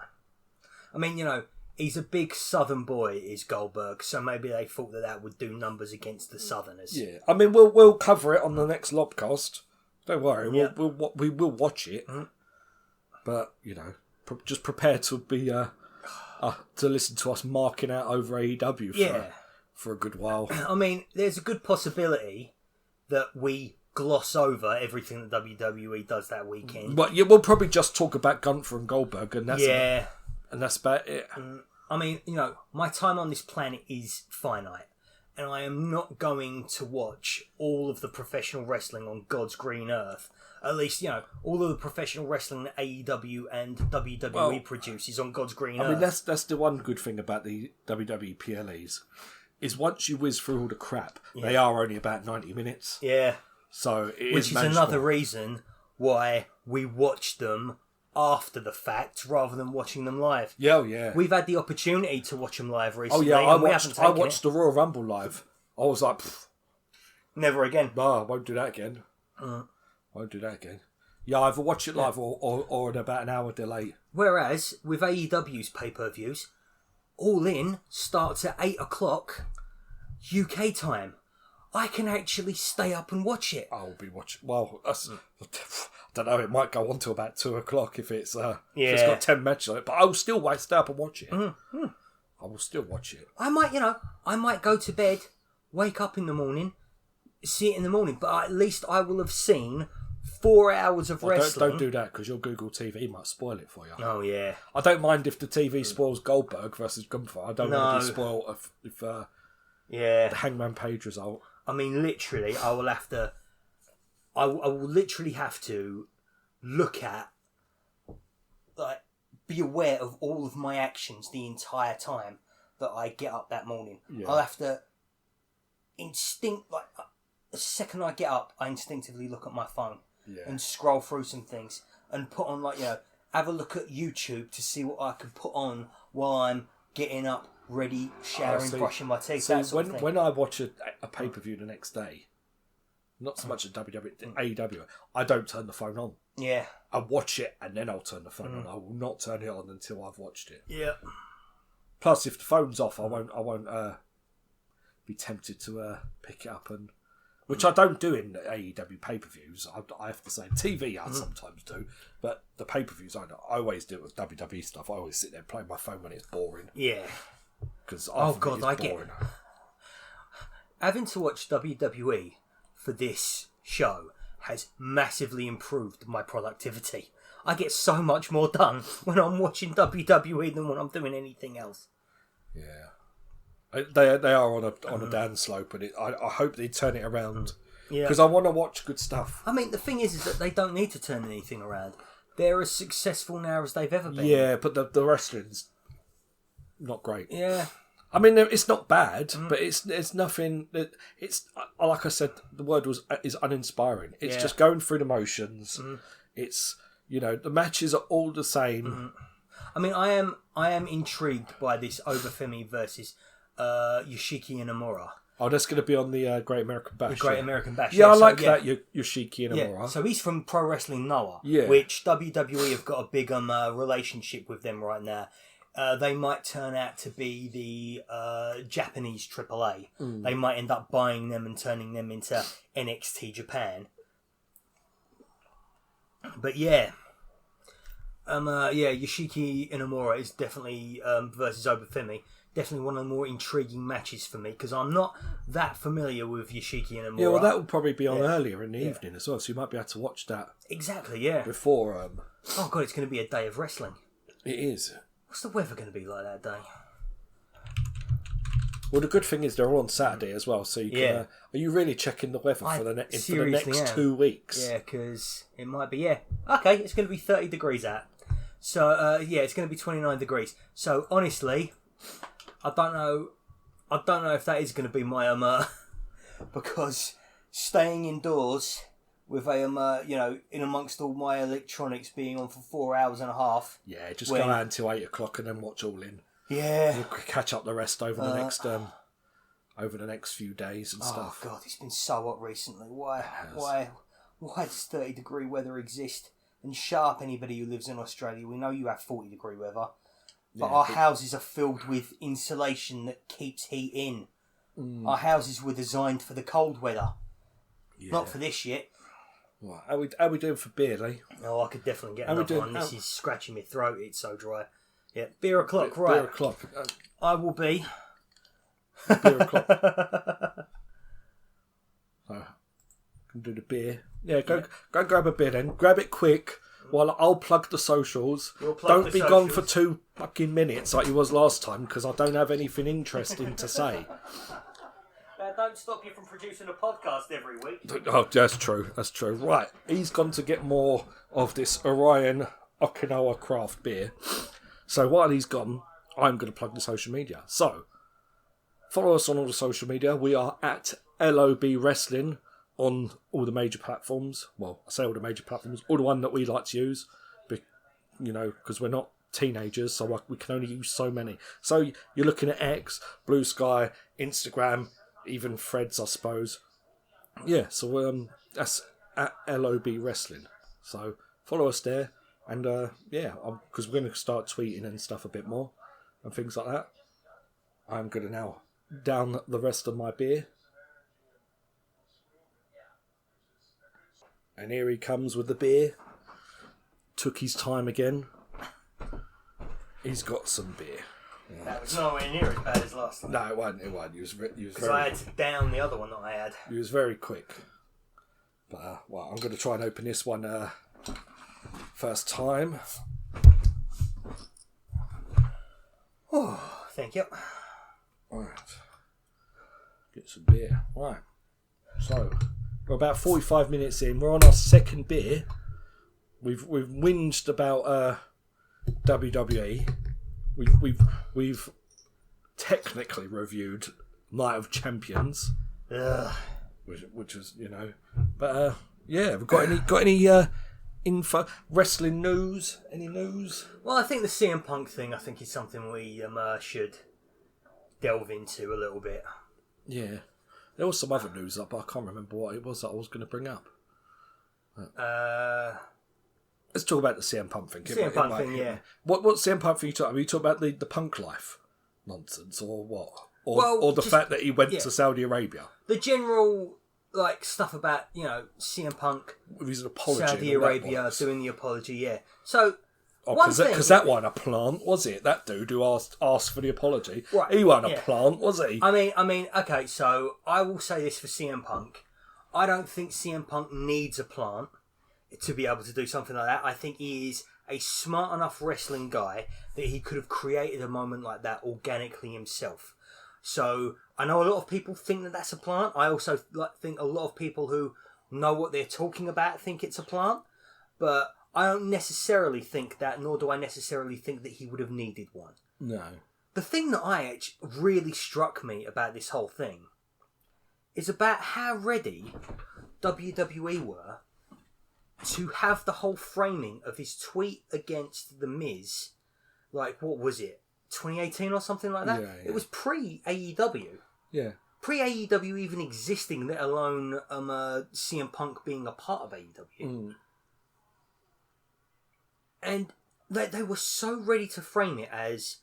I mean, you know, he's a big Southern boy, is Goldberg, so maybe they thought that would do numbers against the Southerners. Yeah. I mean, we'll cover it on the next Lobcast. Don't worry, Yeah. we will watch it. But, you know, just prepare to be to listen to us marking out over AEW for a good while. I mean, there's a good possibility that we gloss over everything that WWE does that weekend. But yeah, we'll probably just talk about Gunther and Goldberg, and that's about it. I mean, you know, my time on this planet is finite, and I am not going to watch all of the professional wrestling on God's green earth. At least, you know, all of the professional wrestling that AEW and WWE produces on God's green earth. I mean, that's the one good thing about the WWE PLEs, is once you whiz through all the crap, they are only about 90 minutes. Yeah. So which is another reason why we watch them after the fact rather than watching them live. Yeah, yeah. We've had the opportunity to watch them live recently. Oh yeah, I watched the Royal Rumble live. I was like, never again. I won't do that again. Won't do that again. Yeah, either watch it live or in about an hour delay. Whereas with AEW's pay-per-views, All In starts at 8 o'clock UK time. I can actually stay up and watch it. I'll be watching. Well, I don't know. It might go on to about 2 o'clock if it's if it's got 10 matches on it. But I'll still stay up and watch it. I will still watch it. I might go to bed, wake up in the morning, see it in the morning. But at least I will have seen 4 hours of wrestling. Don't do that because your Google TV might spoil it for you. Oh yeah. I don't mind if the TV spoils Goldberg versus Gunther. I don't want to be spoiled if the Hangman Page result. I mean, literally, I will literally have to look at, like, be aware of all of my actions the entire time that I get up that morning. Yeah. I'll have to the second I get up, I instinctively look at my phone and scroll through some things and put on, have a look at YouTube to see what I can put on while I'm getting up, ready, showering, brushing my teeth. When I watch a pay-per-view the next day, not so much at AEW, I don't turn the phone on. Yeah. I watch it and then I'll turn the phone on. I will not turn it on until I've watched it. Yeah. Plus, if the phone's off, I won't be tempted to pick it up, and which I don't do in AEW pay-per-views. I have to say, TV I sometimes do, but the pay-per-views I always do it with WWE stuff. I always sit there and play my phone when it's boring. Yeah. Because having to watch WWE for this show has massively improved my productivity. I get so much more done when I'm watching WWE than when I'm doing anything else. Yeah, they are on a downslope, and I hope they turn it around. Yeah, because I want to watch good stuff. I mean, the thing is that they don't need to turn anything around. They're as successful now as they've ever been. Yeah, but the wrestling's not great. Yeah. I mean, it's not bad, but it's nothing. It's like I said, the word is uninspiring. It's just going through the motions. It's the matches are all the same. I mean, I am intrigued by this Obafemi versus Yoshiki and Amura. Oh, that's going to be on the Great American Bash. The Great American Bash. Yeah, I like that. Yoshiki and Amura. Yeah. So he's from Pro Wrestling Noah, Yeah. which WWE have got a big relationship with them right now. They might turn out to be the Japanese AAA. They might end up buying them and turning them into NXT Japan. But Yoshiki Inamura is definitely versus Obafemi. Definitely one of the more intriguing matches for me because I'm not that familiar with Yoshiki Inamura. Yeah, well, that will probably be on earlier in the evening as well, so you might be able to watch that. Exactly, yeah. Before. Oh god, it's going to be a day of wrestling. It is. What's the weather going to be like that day? Well, the good thing is they're all on Saturday as well, so you can. Are you really checking the weather for the next 2 weeks? Yeah, because it might be. Yeah, okay, it's going to be 30 degrees out. So it's going to be 29 degrees. So honestly, I don't know if that is going to be my because staying indoors with in amongst all my electronics being on for 4 hours and a half. Yeah, just go out until 8 o'clock and then watch All In. Yeah, we'll catch up the rest over the next few days and stuff. Oh god, it's been so hot recently. Why does 30-degree weather exist? And shut up, anybody who lives in Australia. We know you have 40-degree weather, but our houses are filled with insulation that keeps heat in. Our houses were designed for the cold weather, not for this shit. What? How we doing for beer, Lee? Oh, I could definitely get another one. This is scratching my throat. It's so dry. Yeah, beer o'clock, right? Beer o'clock. I will be. Beer o'clock. So, can do the beer. Yeah, go grab a beer then. Grab it quick while I'll plug the socials. Don't be gone for 2 fucking minutes like you was last time because I don't have anything interesting to say. That don't stop you from producing a podcast every week. Oh, that's true. That's true. Right, he's gone to get more of this Orion Okinawa craft beer. So while he's gone, I'm going to plug the social media. So, follow us on all the social media. We are at LOB Wrestling on all the major platforms. Well, I say all the major platforms, all the one that we like to use, because we're not teenagers, so we can only use so many. So you're looking at X, Blue Sky, Instagram, even Threads, I suppose. Yeah, so that's at LOB Wrestling. So follow us there, and because we're going to start tweeting and stuff a bit more and things like that. I'm going to now down the rest of my beer. And here he comes with the beer. Took his time again. He's got some beer. Right. That was nowhere near as bad as last time. No, it wasn't. He was because I had to down the other one that I had. He was very quick. But I'm going to try and open this one first time. Oh, thank you. Right. Get some beer. Right. So, we're about 45 minutes in. We're on our second beer. We've whinged about WWE. We've technically reviewed Night of Champions. Ugh. Which was, But, have we got any info? Wrestling news? Any news? Well, I think the CM Punk thing, is something we should delve into a little bit. Yeah. There was some other news up, but I can't remember what it was that I was going to bring up. Let's talk about the CM Punk thing. CM Punk thing, yeah. What CM Punk thing you talking about? Are you talking about the Punk life nonsense or what? Or the fact that he went to Saudi Arabia? The general stuff about, CM Punk, his apology, Saudi Arabia doing the apology, yeah. So, because that wasn't a plant, was it? That dude who asked for the apology, right, he wasn't a plant, was he? I mean, okay, so I will say this for CM Punk. I don't think CM Punk needs a plant to be able to do something like that. I think he is a smart enough wrestling guy that he could have created a moment like that organically himself. So I know a lot of people think that that's a plant. I also think a lot of people who know what they're talking about think it's a plant. But I don't necessarily think that, nor do I necessarily think that he would have needed one. No. the thing that really struck me about this whole thing is about how ready WWE were to have the whole framing of his tweet against The Miz, like, what was it, 2018 or something like that? Yeah. It was pre-AEW. Yeah. Pre-AEW even existing, let alone CM Punk being a part of AEW. Mm. And they were so ready to frame it as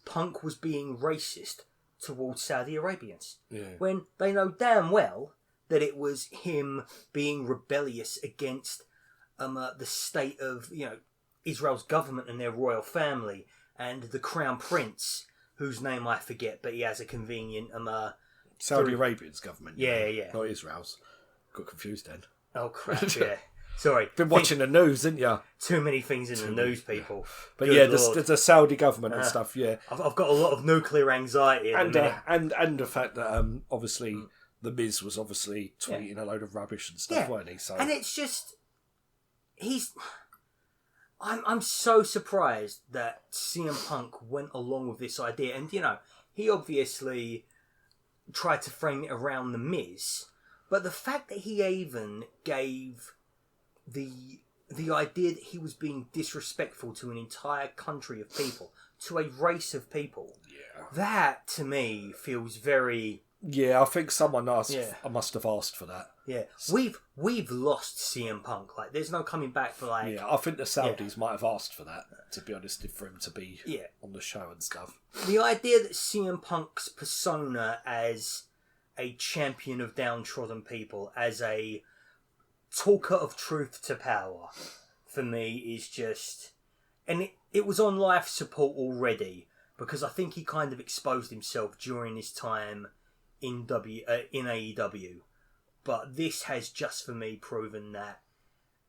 Punk was being racist towards Saudi Arabians. Yeah. When they know damn well that it was him being rebellious against the state of, Israel's government and their royal family, and the Crown Prince, whose name I forget, but he has a convenient... Saudi Arabia's government. Yeah. Not Israel's. Got confused then. Oh, crap, yeah. Sorry. Been watching the news, didn't you? Too many things in the news, people. Yeah. But Good yeah, Lord. the Saudi government and stuff, yeah. I've got a lot of nuclear anxiety at the minute. And the fact that obviously The Miz was obviously tweeting a load of rubbish and stuff, weren't he? So and it's just I'm so surprised that CM Punk went along with this idea, and he obviously tried to frame it around The Miz, but the fact that he even gave the idea that he was being disrespectful to an entire country of people, to a race of people, that to me feels very... Yeah, I think someone asked. Yeah. I must have asked for that. Yeah, we've lost CM Punk. Like, there's no coming back for like. Yeah, I think the Saudis might have asked for that. To be honest, for him to be on the show and stuff. The idea that CM Punk's persona as a champion of downtrodden people, as a talker of truth to power, for me is just, and it was on life support already, because I think he kind of exposed himself during his time in AEW, but this has just for me proven that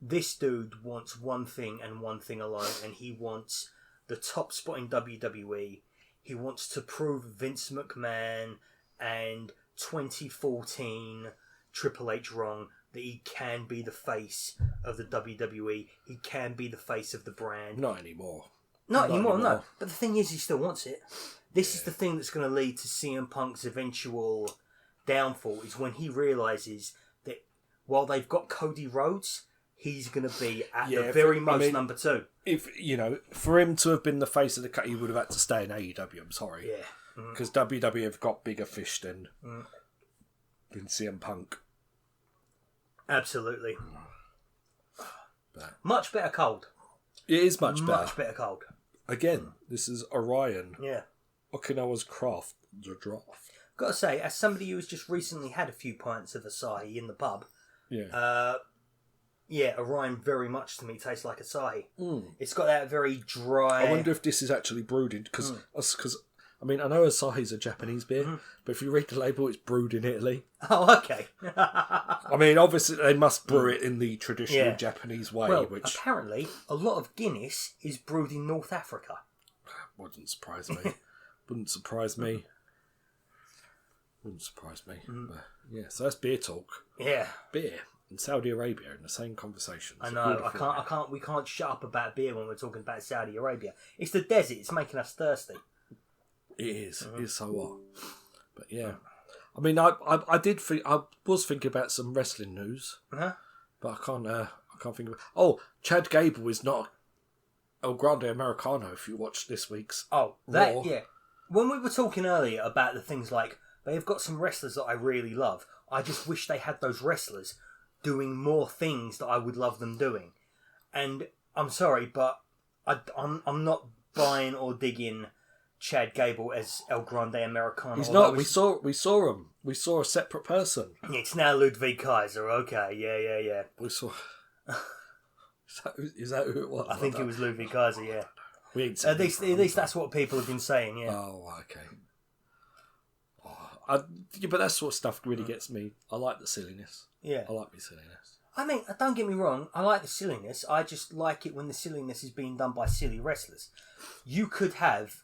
this dude wants one thing and one thing alone, and he wants the top spot in WWE. He wants to prove Vince McMahon and 2014 Triple H wrong, that he can be the face of the WWE. He can be the face of the brand. Not anymore. Not anymore, no. But the thing is, he still wants it. This is the thing that's going to lead to CM Punk's eventual downfall, is when he realises that while they've got Cody Rhodes, he's going to be at the very most number 2. If, for him to have been the face of the cut, he would have had to stay in AEW, I'm sorry. Yeah. Because WWE have got bigger fish than CM Punk. Absolutely. But much better cold. It is much better. Much better cold. Again, this is Orion. Yeah. Okinawa's craft, the draft. Got to say, as somebody who's just recently had a few pints of Asahi in the pub, Orion very much to me tastes like Asahi. It's got that very dry... I wonder if this is actually brewed in... Because, I mean, I know Asahi's a Japanese beer, but if you read the label, it's brewed in Italy. Oh, okay. I mean, obviously, they must brew it in the traditional Japanese way. Well, which apparently, a lot of Guinness is brewed in North Africa. Wouldn't surprise me. Wouldn't surprise me. Wouldn't surprise me. But, yeah, so that's beer talk. Yeah. Beer and Saudi Arabia in the same conversation. I know. We can't shut up about beer when we're talking about Saudi Arabia. It's the desert. It's making us thirsty. It is. It is so what. But yeah, I mean, I was thinking about some wrestling news, but I can't think of it. Oh, Chad Gable is not El Grande Americano. If you watch this week's Raw. When we were talking earlier about the things like they've got some wrestlers that I really love, I just wish they had those wrestlers doing more things that I would love them doing. And I'm sorry, but I'm not buying or digging Chad Gable as El Grande Americano. He's not. We saw him. We saw a separate person. It's now Ludwig Kaiser. Okay, yeah. We saw. Is that who it was? I think it was Ludwig Kaiser. Yeah. We ain't at least that's what people have been saying. Yeah. Oh, okay. But that sort of stuff really gets me. I like the silliness. Yeah. I like the silliness. I mean, don't get me wrong. I like the silliness. I just like it when the silliness is being done by silly wrestlers. You could have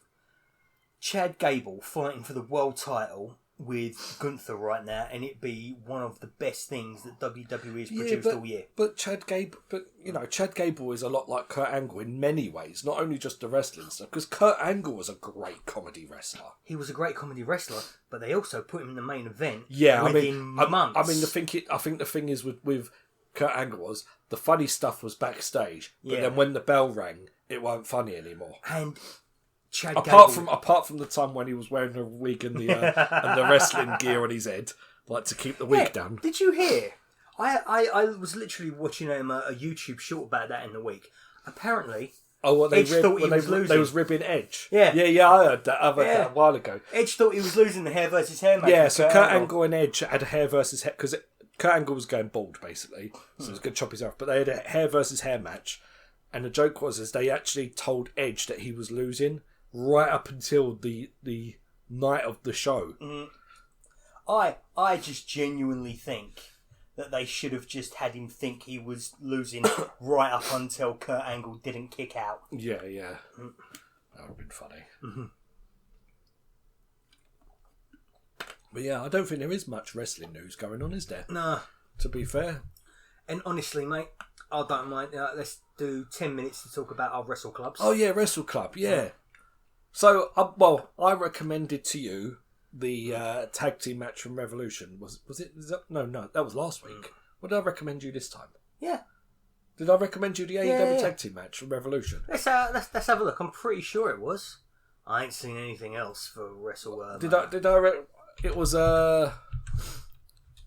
Chad Gable fighting for the world title with Gunther right now, and it be one of the best things that WWE has produced all year. But Chad Gable is a lot like Kurt Angle in many ways, not only just the wrestling stuff. Because Kurt Angle was a great comedy wrestler. He was a great comedy wrestler, but they also put him in the main event. Within months. I think the thing is with Kurt Angle was the funny stuff was backstage, but then when the bell rang, it weren't funny anymore. And apart from the time when he was wearing a wig and the and the wrestling gear on his head, like to keep the wig down. Did you hear? I was literally watching a YouTube short about that in the week. Apparently, Edge thought he was losing. They was ribbing Edge. Yeah. I heard that. That a while ago. Edge thought he was losing the hair versus hair match. Yeah, so Kurt Angle and Edge had a hair versus hair because Kurt Angle was going bald basically, so he was going to chop his off. But they had a hair versus hair match, and the joke was they actually told Edge that he was losing. Right up until the night of the show. I just genuinely think that they should have just had him think he was losing right up until Kurt Angle didn't kick out. Yeah. That would have been funny. Mm-hmm. But yeah, I don't think there is much wrestling news going on, is there? Nah. To be fair. And honestly, mate, I don't mind. Let's do 10 minutes to talk about our Wrestle clubs. Oh yeah, Wrestle Club, yeah. So, I recommended to you the tag team match from Revolution. Was it? No, that was last week. What did I recommend you this time? Yeah. Did I recommend you the AEW tag team match from Revolution? Let's have a look. I'm pretty sure it was. I ain't seen anything else for Wrestle. It was I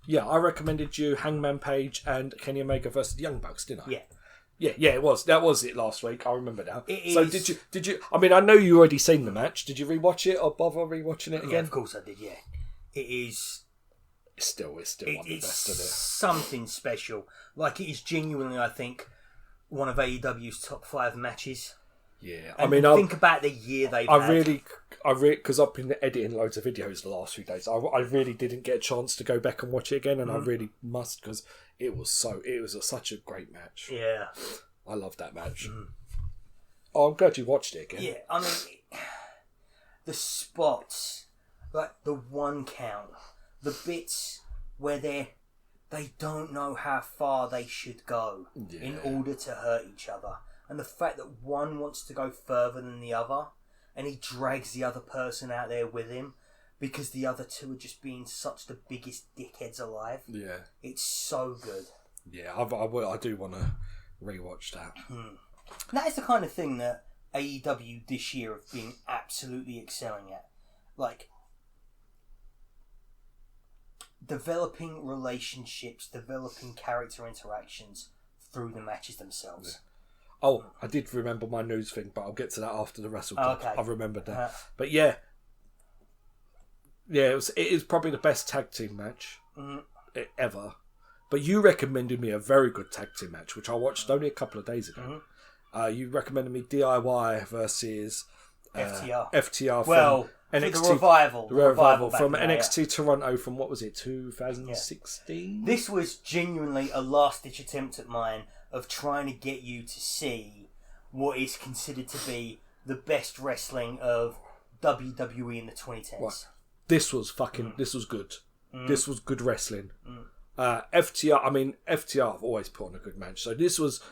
recommended you Hangman Page and Kenny Omega versus the Young Bucks, didn't I? Yeah. Yeah, it was. That was it last week. I remember now. So did you? I mean, I know you already seen the match. Did you rewatch it or bother rewatching it again? Yeah, of course I did. Yeah, it is. It's still one of the best of it. Something special. Like, it is genuinely, I think, one of AEW's top 5 matches. Yeah, and think about the year they've had. Because I've been editing loads of videos the last few days. I really didn't get a chance to go back and watch it again, and I really must because it was such a great match. Yeah, I love that match. Oh, I'm glad you watched it again. Yeah, I mean, the spots, like the 1 count, the bits where they don't know how far they should go in order to hurt each other. And the fact that one wants to go further than the other, and he drags the other person out there with him because the other two are just being such the biggest dickheads alive. Yeah. It's so good. Yeah, I do want to rewatch that. That is the kind of thing that AEW this year have been absolutely excelling at. Like, developing relationships, developing character interactions through the matches themselves. Yeah. Oh, I did remember my news thing, but I'll get to that after the Wrestle Club. Okay. I've remembered that. But yeah, it is probably the best tag team match ever. But you recommended me a very good tag team match, which I watched only a couple of days ago. You recommended me DIY versus FTR from NXT. The revival from NXT Toronto from, what was it, 2016? Yeah. This was genuinely a last-ditch attempt at mine of trying to get you to see what is considered to be the best wrestling of WWE in the 2010s. Right. This was good. This was good wrestling. FTR have always put on a good match. So this was,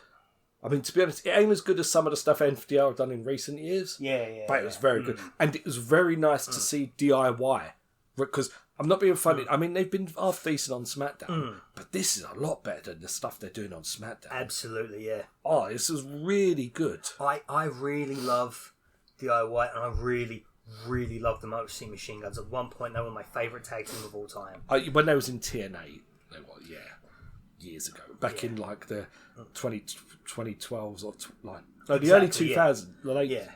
to be honest, it ain't as good as some of the stuff FTR have done in recent years. But it was very good. And it was very nice to see DIY. Because, I'm not being funny, they've been half decent on Smackdown. But this is a lot better than the stuff they're doing on Smackdown. Absolutely, yeah. Oh, this is really good. I really love DIY, and I really, really love the Motor City Machine Guns. At one point, they were my favourite tag team of all time. When they was in TNA, they were, years ago. Back in, like, the 2012s or, the early 2000s. The late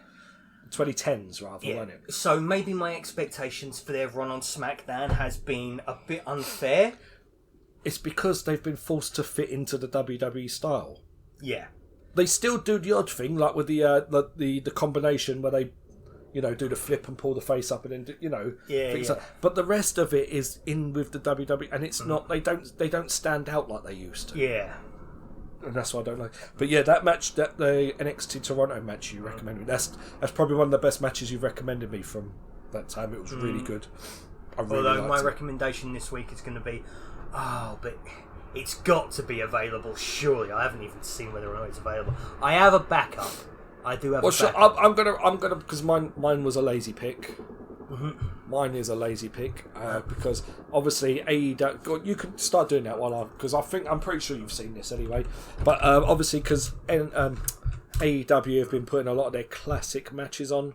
2010s, rather, wasn't it? So maybe my expectations for their run on SmackDown has been a bit unfair. It's because they've been forced to fit into the WWE style. Yeah. They still do the odd thing, like with the combination where they, do the flip and pull the face up and then, things like. But the rest of it is in with the WWE, and it's not. They don't stand out like they used to. Yeah. And that's why I don't like. But yeah, that match, the NXT Toronto match you recommended me, that's probably one of the best matches you've recommended me from that time. It was really good. Although my recommendation this week is going to be, but it's got to be available. Surely, I haven't even seen whether or not it's available. I have a backup. I do have a backup. I'm gonna because mine was a lazy pick. Mm-hmm. Mine is a lazy pick because obviously AEW. You can start doing that because I'm pretty sure you've seen this anyway. But obviously because AEW have been putting a lot of their classic matches on.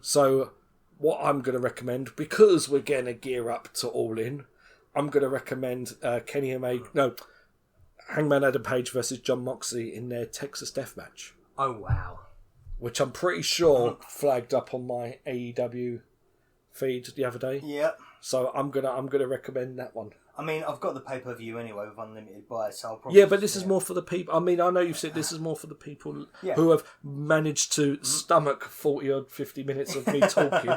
So what I'm going to recommend, because we're going to gear up to All In, I'm going to recommend Hangman Adam Page versus John Moxley in their Texas Death Match. Oh wow! Which I'm pretty sure flagged up on my AEW feed the other day. Yeah. So I'm gonna recommend that one. I mean, I've got the pay-per-view anyway with unlimited buy, so I'll probably... Yeah, but this is more for the people... I mean, I know you've said this is more for the people who have managed to stomach 40 or 50 minutes of me talking.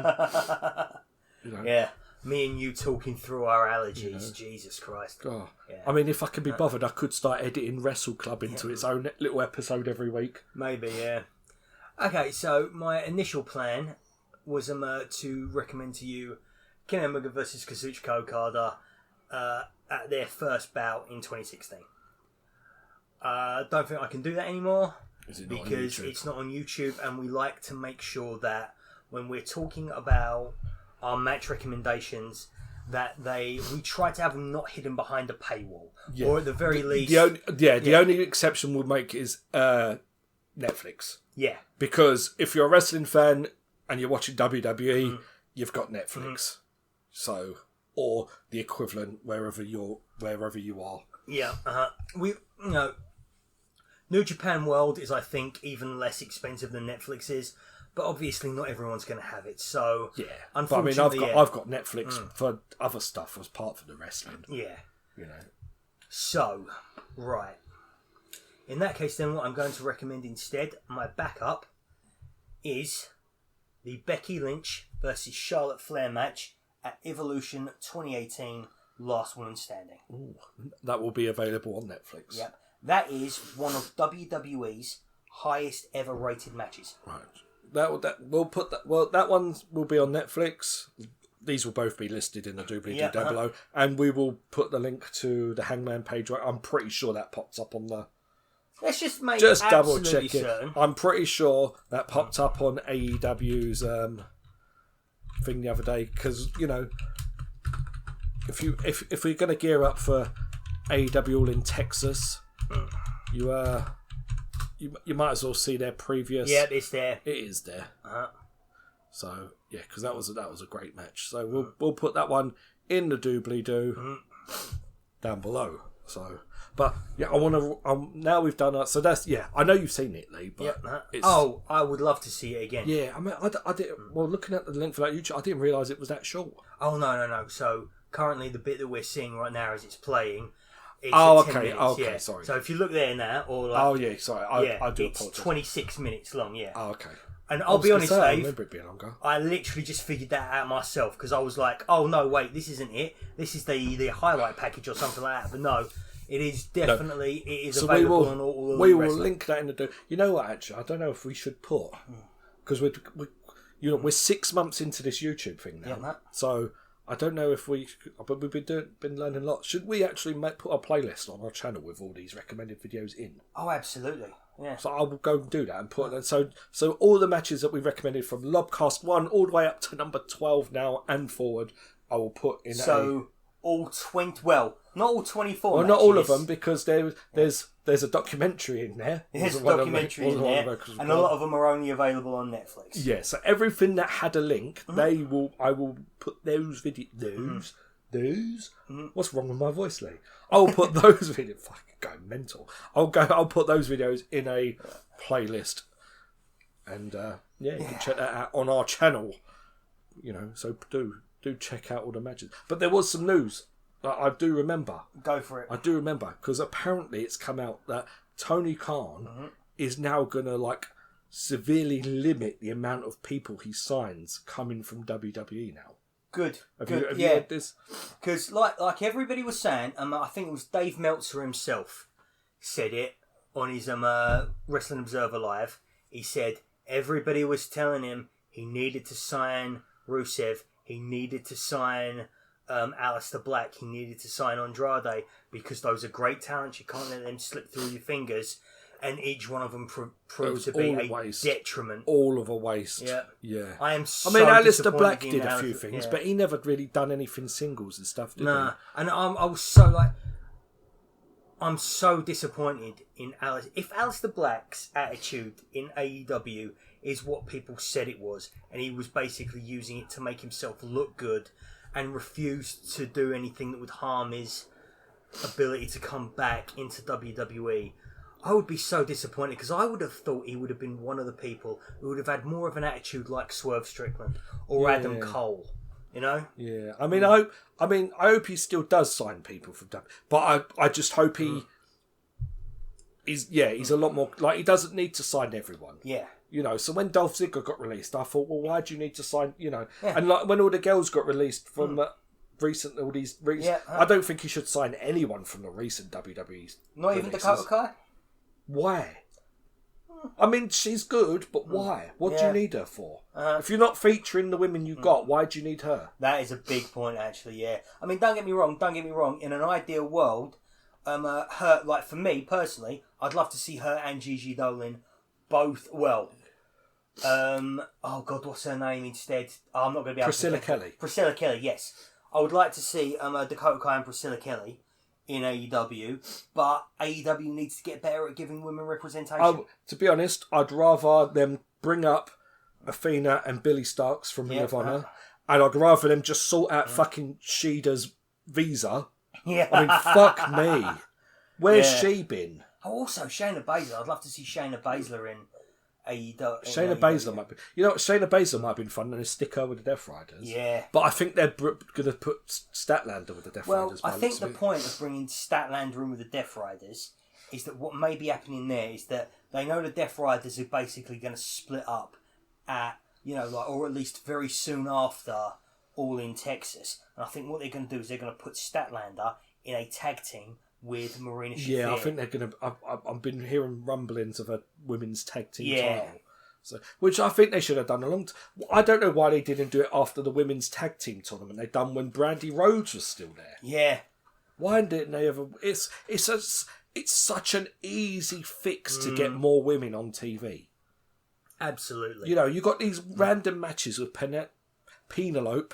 Yeah, me and you talking through our allergies. Jesus Christ. Oh. Yeah. I mean, if I could be bothered, I could start editing Wrestle Club into its own little episode every week. Maybe, yeah. Okay, so my initial plan was to recommend to you Kenny Omega versus Kazuchika Okada at their first bout in 2016. Don't think I can do that anymore because it's not on YouTube, and we like to make sure that when we're talking about our match recommendations that we try to have them not hidden behind a paywall, or at the very least... The only exception we'll make is Netflix. Yeah. Because if you're a wrestling fan and you're watching WWE, you've got Netflix. So, or the equivalent wherever you are. Yeah. New Japan World is, I think, even less expensive than Netflix is, but obviously not everyone's going to have it. So, unfortunately, I've got Netflix for other stuff as part of the wrestling. Yeah. So, right. In that case, then, what I'm going to recommend instead, my backup, is the Becky Lynch versus Charlotte Flair match at Evolution 2018, Last Woman Standing. Ooh, that will be available on Netflix. Yep. That is one of WWE's highest ever rated matches. Right. That one will be on Netflix. These will both be listed in the doobly-doo down below, and we will put the link to the Hangman page. Right, I'm pretty sure that pops up on the. Let's just make double check certain. it. I'm pretty sure that popped up on AEW's thing the other day, because if we're going to gear up for AEW All In Texas, you might as well see their previous. Yeah, it's there. It is there. So yeah, because that was a great match. So we'll put that one in the doobly-doo down below. So, but yeah, I want to. Now we've done that. So that's I know you've seen it, Lee. But I would love to see it again. Yeah, I mean, I did. Well, looking at the link for that YouTube, I didn't realise it was that short. Oh no. So currently, the bit that we're seeing right now as it's playing. It's okay. 10 minutes, okay, sorry. So if you look there now, or like, I do it's apologise. 26 minutes long. Yeah. Oh, okay. And I'll be honest, Dave, I remember it being longer. I literally just figured that out myself because I was like, "Oh no, wait, this isn't it. This is the highlight package or something like that." But no, it is definitely it is available on all of the We will link that in the. You know what? Actually, I don't know if we should put because we're 6 months into this YouTube thing now, so I don't know if but we've been learning a lot. Should we actually put a playlist on our channel with all these recommended videos in? Oh, absolutely. Yeah. So I will go and do that and put it. So all the matches that we recommended from Lobcast 1 all the way up to number 12 now and forward, I will put in. So all 20. Well, not all 24. Well, matches. not all of them because there's a documentary in there. There's a documentary in there, and a lot of them are only available on Netflix. Yeah. So everything that had a link, I will put those videos. What's wrong with my voice, Lee? I'll put those videos. Fucking going mental. I'll put those videos in a playlist, and you can check that out on our channel. So do check out all the matches. But there was some news. I do remember. Go for it. I do remember because apparently it's come out that Tony Khan is now gonna severely limit the amount of people he signs coming from WWE now. Good. Have you heard this? Because like everybody was saying, I think it was Dave Meltzer himself said it on his Wrestling Observer Live. He said everybody was telling him he needed to sign Rusev He needed to sign Aleister Black. He needed to sign Andrade because those are great talents. You can't let them slip through your fingers. And each one of them proved to be a detriment. All of a waste. Yeah. I am so Aleister Black did a few things, but he never really done anything singles and stuff, did he? And I was so I'm so disappointed in Aleister. If Aleister Black's attitude in AEW is what people said it was, and he was basically using it to make himself look good and refused to do anything that would harm his ability to come back into WWE, I would be so disappointed because I would have thought he would have been one of the people who would have had more of an attitude like Swerve Strickland or Adam Cole, you know? Yeah, I hope he still does sign people from WWE, but I just hope he he's a lot more like he doesn't need to sign everyone. Yeah. You know, so when Dolph Ziggler got released, I thought, well, why do you need to sign? You know, and like when all the girls got released from. Recent all these I don't think he should sign anyone from the recent WWE. Not even Dakota Kai? Why? I mean, she's good, but why? What do you need her for? If you're not featuring the women you've got, why do you need her? That is a big point, actually. Yeah, I mean, don't get me wrong. In an ideal world, her, like for me personally, I'd love to see her and Gigi Dolan both. Well, oh God, what's her name instead? I'm not going to be able Priscilla to Kelly. Priscilla Kelly, yes. I would like to see Dakota Kai and Priscilla Kelly in AEW, but AEW needs to get better at giving women representation. To be honest, I'd rather them bring up Athena and Billy Starks from Ring of Honor, and I'd rather them just sort out fucking Shida's visa. Yeah. I mean, fuck me. Where's she been? Oh, also, Shayna Baszler. I'd love to see Shayna Baszler in AEW. Shayna Baszler might be. You know, Shayna Baszler might have been fun and stick her with the Death Riders. Yeah. But I think they're going to put Statlander with the Death Riders. Well, I think the point of bringing Statlander in with the Death Riders is that what may be happening there is that they know the Death Riders are basically going to split up at, you know, like, or at least very soon after All In Texas. And I think what they're going to do is they're going to put Statlander in a tag team with Marina Shafir. Yeah, I think they're going to... I've been hearing rumblings of a women's tag team title. So, which I think they should have done a long time. I don't know why they didn't do it after the women's tag team tournament they done when Brandy Rhodes was still there. Yeah. Why didn't they ever... It's such an easy fix to get more women on TV. Absolutely. You know, you got these random matches with Penelope Ford.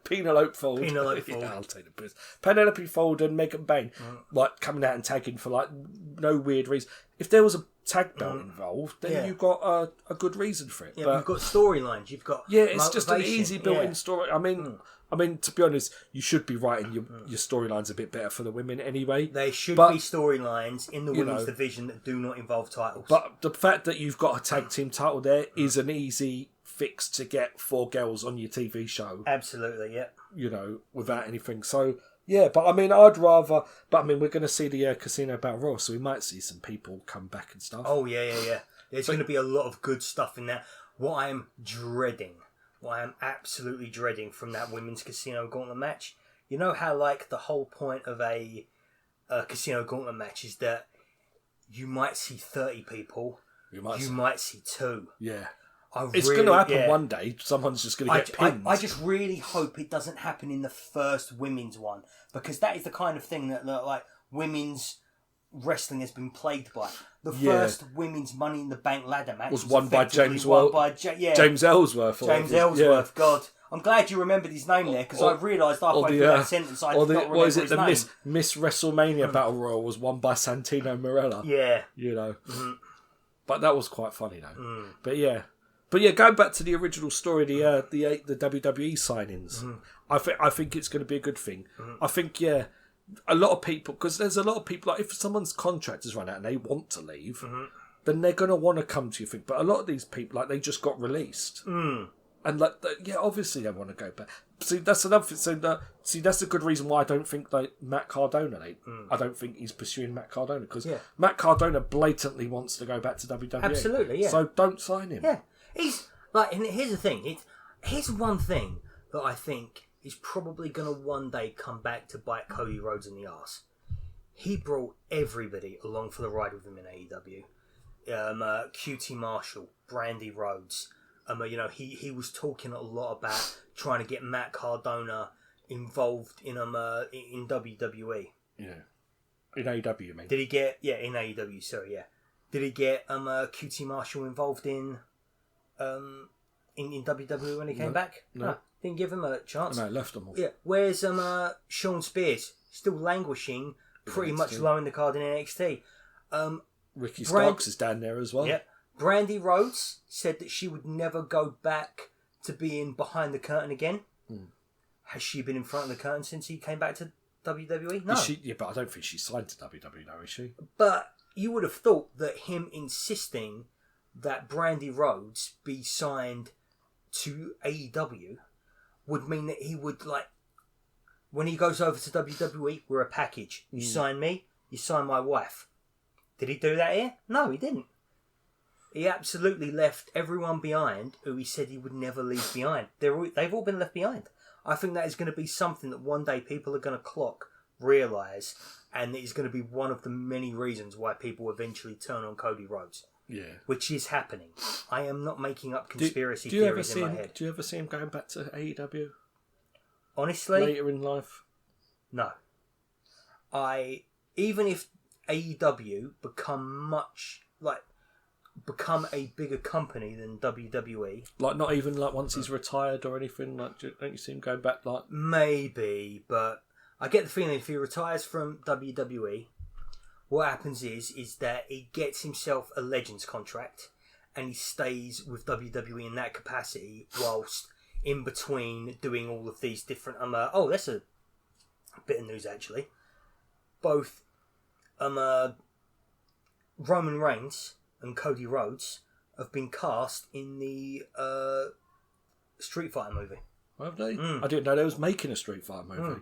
Yeah, I'll take the piss. Penelope Ford and Megan Bain, like coming out and tagging for like no weird reason. If there was a tag belt involved, then you've got a good reason for it. Yeah, but you've got storylines. You've got it's just an easy built-in story. I mean, to be honest, you should be writing your storylines a bit better for the women anyway. There should be storylines in the women's division that do not involve titles. But the fact that you've got a tag team title there is an easy fix to get 4 girls on your TV show. Absolutely, yeah. You know, without anything. So, yeah, but I mean, I'd rather... But I mean, we're going to see the Casino Battle Royal, so we might see some people come back and stuff. Oh, yeah. There's going to be a lot of good stuff in that. What I am absolutely dreading from that women's Casino Gauntlet match, you know how, like, the whole point of a Casino Gauntlet match is that you might see 30 people, you might see 2. Yeah. It's going to happen one day. Someone's just going to get pinned. I just really hope it doesn't happen in the first women's one, because that is the kind of thing that like women's wrestling has been plagued by. The first women's Money in the Bank ladder match was won by James Ellsworth. James Ellsworth. God, I'm glad you remembered his name there, because I realised halfway through that sentence I did not remember his name. Miss WrestleMania Battle Royal was won by Santino Marella. Yeah. You know. But that was quite funny though. But yeah, going back to the original story, the WWE signings, I think it's going to be a good thing. I think a lot of people, because there's a lot of people, like if someone's contract has run out and they want to leave, then they're going to want to come to you. But a lot of these people, like they just got released, and like obviously they want to go back. See, that's another thing. So that's a good reason why I don't think like Matt Cardona. I don't think he's pursuing Matt Cardona, because Matt Cardona blatantly wants to go back to WWE. Absolutely, yeah. So don't sign him. Yeah. He's like, and here's the thing. Here's one thing that I think is probably going to one day come back to bite Cody Rhodes in the arse. He brought everybody along for the ride with him in AEW. QT Marshall, Brandy Rhodes, he was talking a lot about trying to get Matt Cardona involved in WWE. Yeah. In AEW, you mean? Did he get in AEW? Sorry, yeah. Did he get QT Marshall involved in WWE when he came back? No. Didn't give him a chance. No, left them all. Yeah. Where's Sean Spears? Still languishing, pretty much low in the card in NXT. Ricky Starks is down there as well. Yeah. Brandy Rhodes said that she would never go back to being behind the curtain again. Has she been in front of the curtain since he came back to WWE? No. But I don't think she's signed to WWE now, is she? But you would have thought that him insisting that Brandy Rhodes be signed to AEW would mean that he would, like, when he goes over to WWE, we're a package. You sign me, you sign my wife. Did he do that here? No, he didn't. He absolutely left everyone behind who he said he would never leave behind. They've all been left behind. I think that is going to be something that one day people are going to realise, and it is going to be one of the many reasons why people eventually turn on Cody Rhodes. Yeah. Which is happening. I am not making up conspiracy theories in my head. Do you ever see him going back to AEW? Honestly? Later in life? No. Even if AEW become a bigger company than WWE. Like, not even like once he's retired or anything? Like, don't you see him going back like... Maybe, but I get the feeling if he retires from WWE, what happens is that he gets himself a Legends contract and he stays with WWE in that capacity whilst in between doing all of these different... that's a bit of news actually. Both Roman Reigns and Cody Rhodes have been cast in the Street Fighter movie. Have they? I didn't know they was making a Street Fighter movie.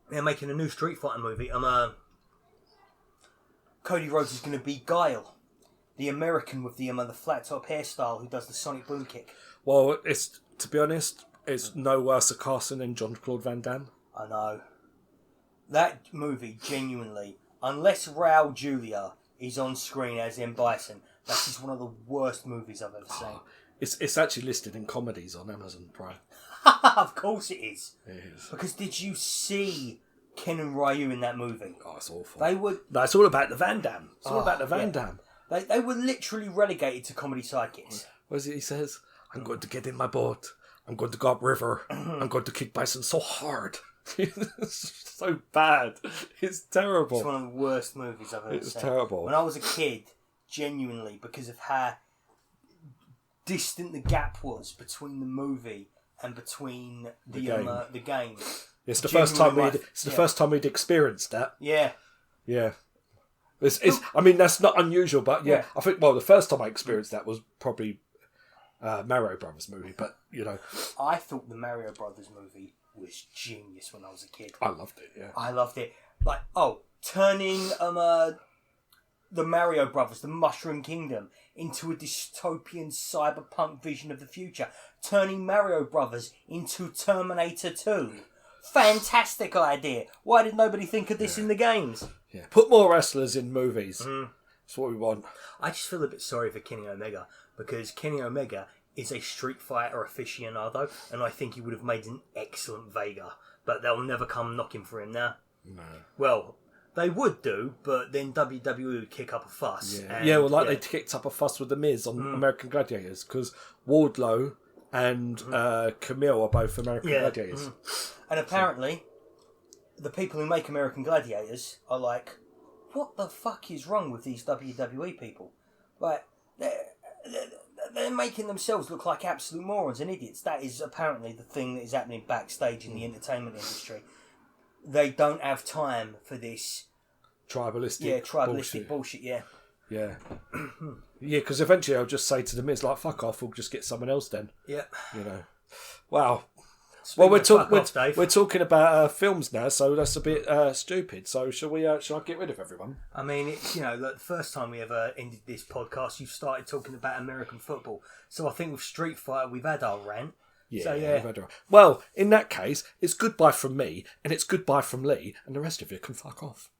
They're making a new Street Fighter movie. Cody Rhodes is going to be Guile, the American with the flat top hairstyle who does the Sonic Boom Kick. Well, to be honest, it's no worse a casting than Jean-Claude Van Damme. I know. That movie, genuinely, unless Raul Julia is on screen as M. Bison, that is one of the worst movies I've ever seen. It's actually listed in comedies on Amazon Prime. Of course it is. It is. Because did you see Ken and Ryu in that movie? Oh, it's awful. No, it's all about the Van Damme. It's all about the Van Damme. They were literally relegated to comedy sidekicks. What is it he says? I'm going to get in my boat. I'm going to go up river. I'm going to kick Bison so hard. It's so bad. It's terrible. It's one of the worst movies I've ever seen. It's terrible. When I was a kid, genuinely, because of how distant the gap was between the movie and between the game. It's the first time first time we'd experienced that. Yeah. Yeah. I mean, that's not unusual, but yeah. I think, the first time I experienced that was probably Mario Brothers movie, but, I thought the Mario Brothers movie was genius when I was a kid. I loved it, yeah. I loved it. Like, turning the Mario Brothers, the Mushroom Kingdom, into a dystopian cyberpunk vision of the future. Turning Mario Brothers into Terminator 2. Fantastic idea. Why did nobody think of this in the games? Yeah. Put more wrestlers in movies. That's what we want. I just feel a bit sorry for Kenny Omega, because Kenny Omega is a Street Fighter aficionado, and I think he would have made an excellent Vega, but they'll never come knocking for him now. No. Well, they would do, but then WWE would kick up a fuss. Yeah, they kicked up a fuss with The Miz on American Gladiators, because Wardlow and Camille are both American Gladiators. And apparently, the people who make American Gladiators are like, what the fuck is wrong with these WWE people? Like, they're making themselves look like absolute morons and idiots. That is apparently the thing that is happening backstage in the entertainment industry. They don't have time for this tribalistic bullshit. Yeah. Yeah, because eventually I'll just say to The Miz, like, fuck off, we'll just get someone else then. Yeah. Wow. We're talking about films now, so that's a bit stupid. So shall I get rid of everyone? I mean, it's, the first time we ever ended this podcast, you started talking about American football. So I think with Street Fighter, we've had our rant. Yeah, so, yeah. We've had our... Well, in that case, it's goodbye from me, and it's goodbye from Lee, and the rest of you can fuck off.